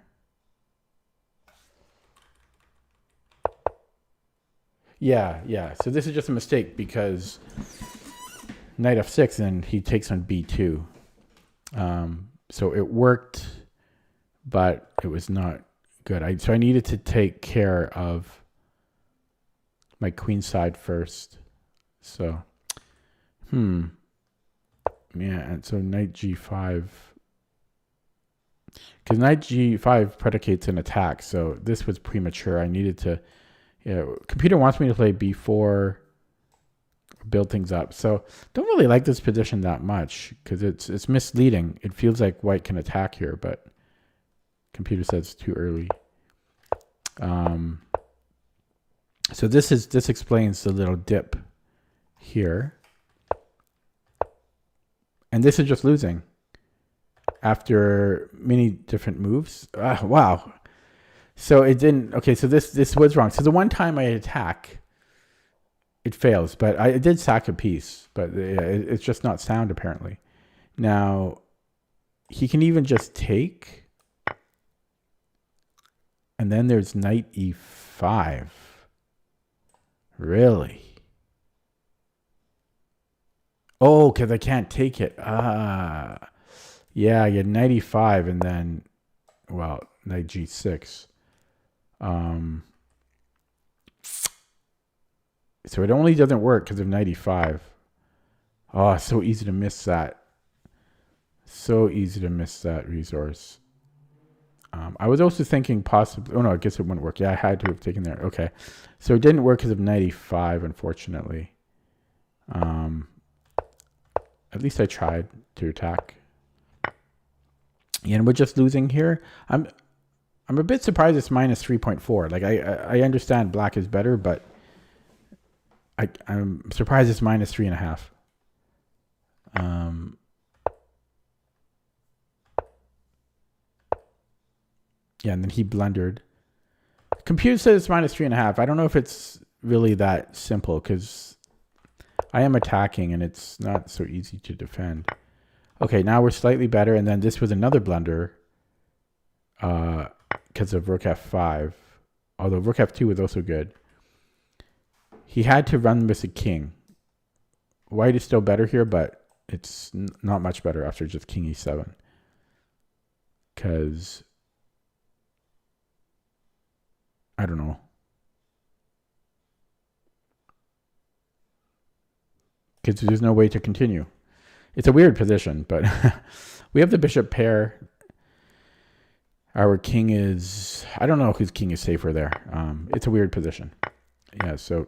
Speaker 1: Yeah. So this is just a mistake because knight f6 and he takes on b2. So it worked, but it was not good. So I needed to take care of my queen side first. So, yeah, and so knight g5. Because knight g5 predicates an attack, so this was premature. I needed to, computer wants me to play b4, build things up. So don't really like this position that much because it's misleading. It feels like white can attack here, but computer says it's too early. So this explains the little dip here. And this is just losing after many different moves. Wow. So it didn't, okay, so this was wrong. So the one time I attack, it fails, but I did sack a piece, but it's just not sound apparently. Now, he can even just take, and then there's knight e5. Really? Oh, because I can't take it. Yeah, you had knight e5 and then, well, knight g6. So it only doesn't work because of knight e5. Oh, so easy to miss that. So easy to miss that resource. I was also thinking possibly... Oh, no, I guess it wouldn't work. Yeah, I had to have taken there. Okay. So it didn't work because of knight e5, unfortunately. At least I tried to attack. Yeah, and we're just losing here. I'm a bit surprised it's -3.4. Like, I understand black is better, but I'm surprised it's -3.5. Yeah, and then he blundered. Computer says it's -3.5. I don't know if it's really that simple because I am attacking and it's not so easy to defend. Okay, now we're slightly better, and then this was another blunder because of rook f5. Although rook f2 was also good. He had to run with a king. White is still better here, but it's not much better after just king e7. Because... I don't know. Because there's no way to continue. It's a weird position, but we have the bishop pair. Our king is... I don't know whose king is safer there. It's a weird position. Yeah, so...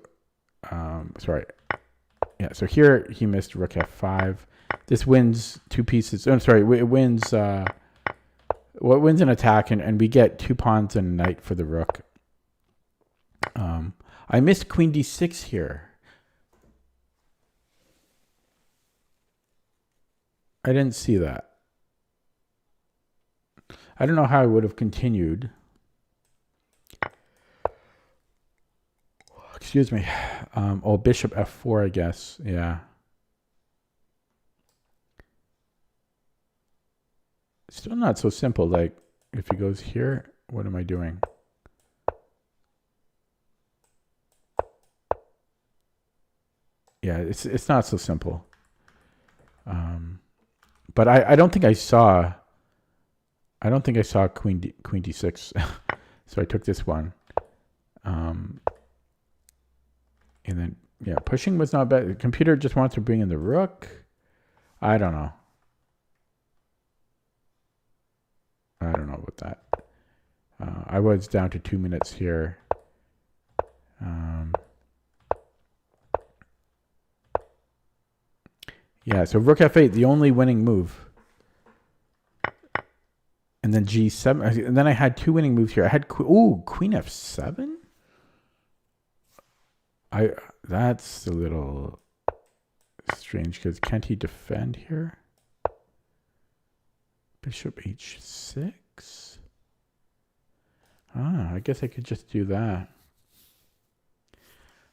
Speaker 1: sorry. Yeah, so here he missed rook f5. This wins two pieces. Oh, sorry, it wins What wins an attack, and we get 2 pawns and a knight for the rook. I missed queen d6 here. I didn't see that. I don't know how I would have continued. Excuse me. Oh, bishop f4, I guess. Yeah. Still not so simple. Like, if he goes here, what am I doing? Yeah, it's not so simple. But I don't think I saw. I don't think I saw queen d6, so I took this one. And then yeah, pushing was not bad. The computer just wants to bring in the rook. I don't know. I don't know about that. I was down to 2 minutes here. Yeah, so rook f8, the only winning move. And then g7. And then I had 2 winning moves here. I had queen f7? That's a little strange because can't he defend here? Bishop h6. I guess I could just do that.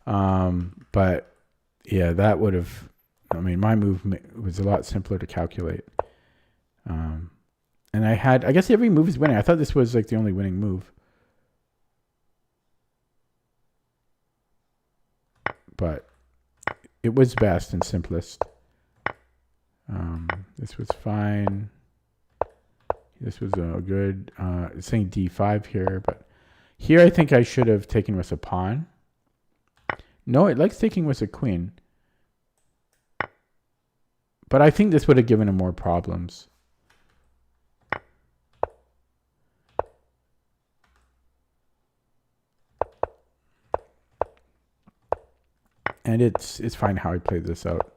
Speaker 1: But yeah, that would have. I mean, my move was a lot simpler to calculate. And I guess every move is winning. I thought this was like the only winning move. But it was best and simplest. This was fine. This was good. It's saying d5 here, but here I think I should have taken with a pawn. No, it likes taking with a queen. But I think this would have given him more problems. And it's fine how I played this out.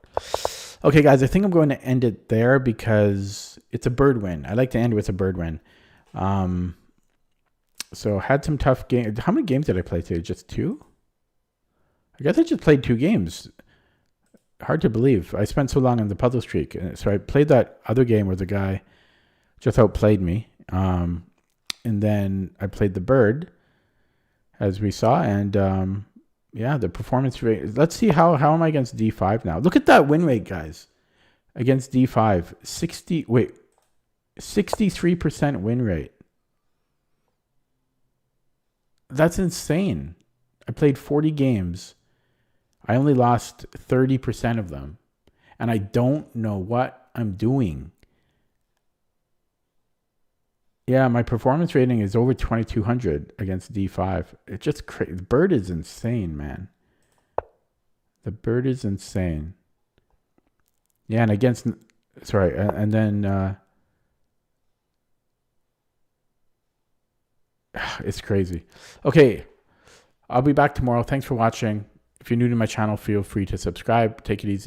Speaker 1: Okay, guys, I think I'm going to end it there because it's a bird win. I like to end with a bird win. So had some tough games. How many games did I play today? Just 2? I guess I just played 2 games. Hard to believe. I spent so long on the puzzle streak. So I played that other game where the guy just outplayed me. And then I played the bird, as we saw. And yeah, the performance rate. Let's see how am I against d5 now. Look at that win rate, guys. Against d5. 63% win rate. That's insane. I played 40 games. I only lost 30% of them. And I don't know what I'm doing. Yeah, my performance rating is over 2200 against d5. It's just crazy. The bird is insane, man. The bird is insane. Yeah, and against... Sorry, and then... it's crazy. Okay, I'll be back tomorrow. Thanks for watching. If you're new to my channel, feel free to subscribe. Take it easy.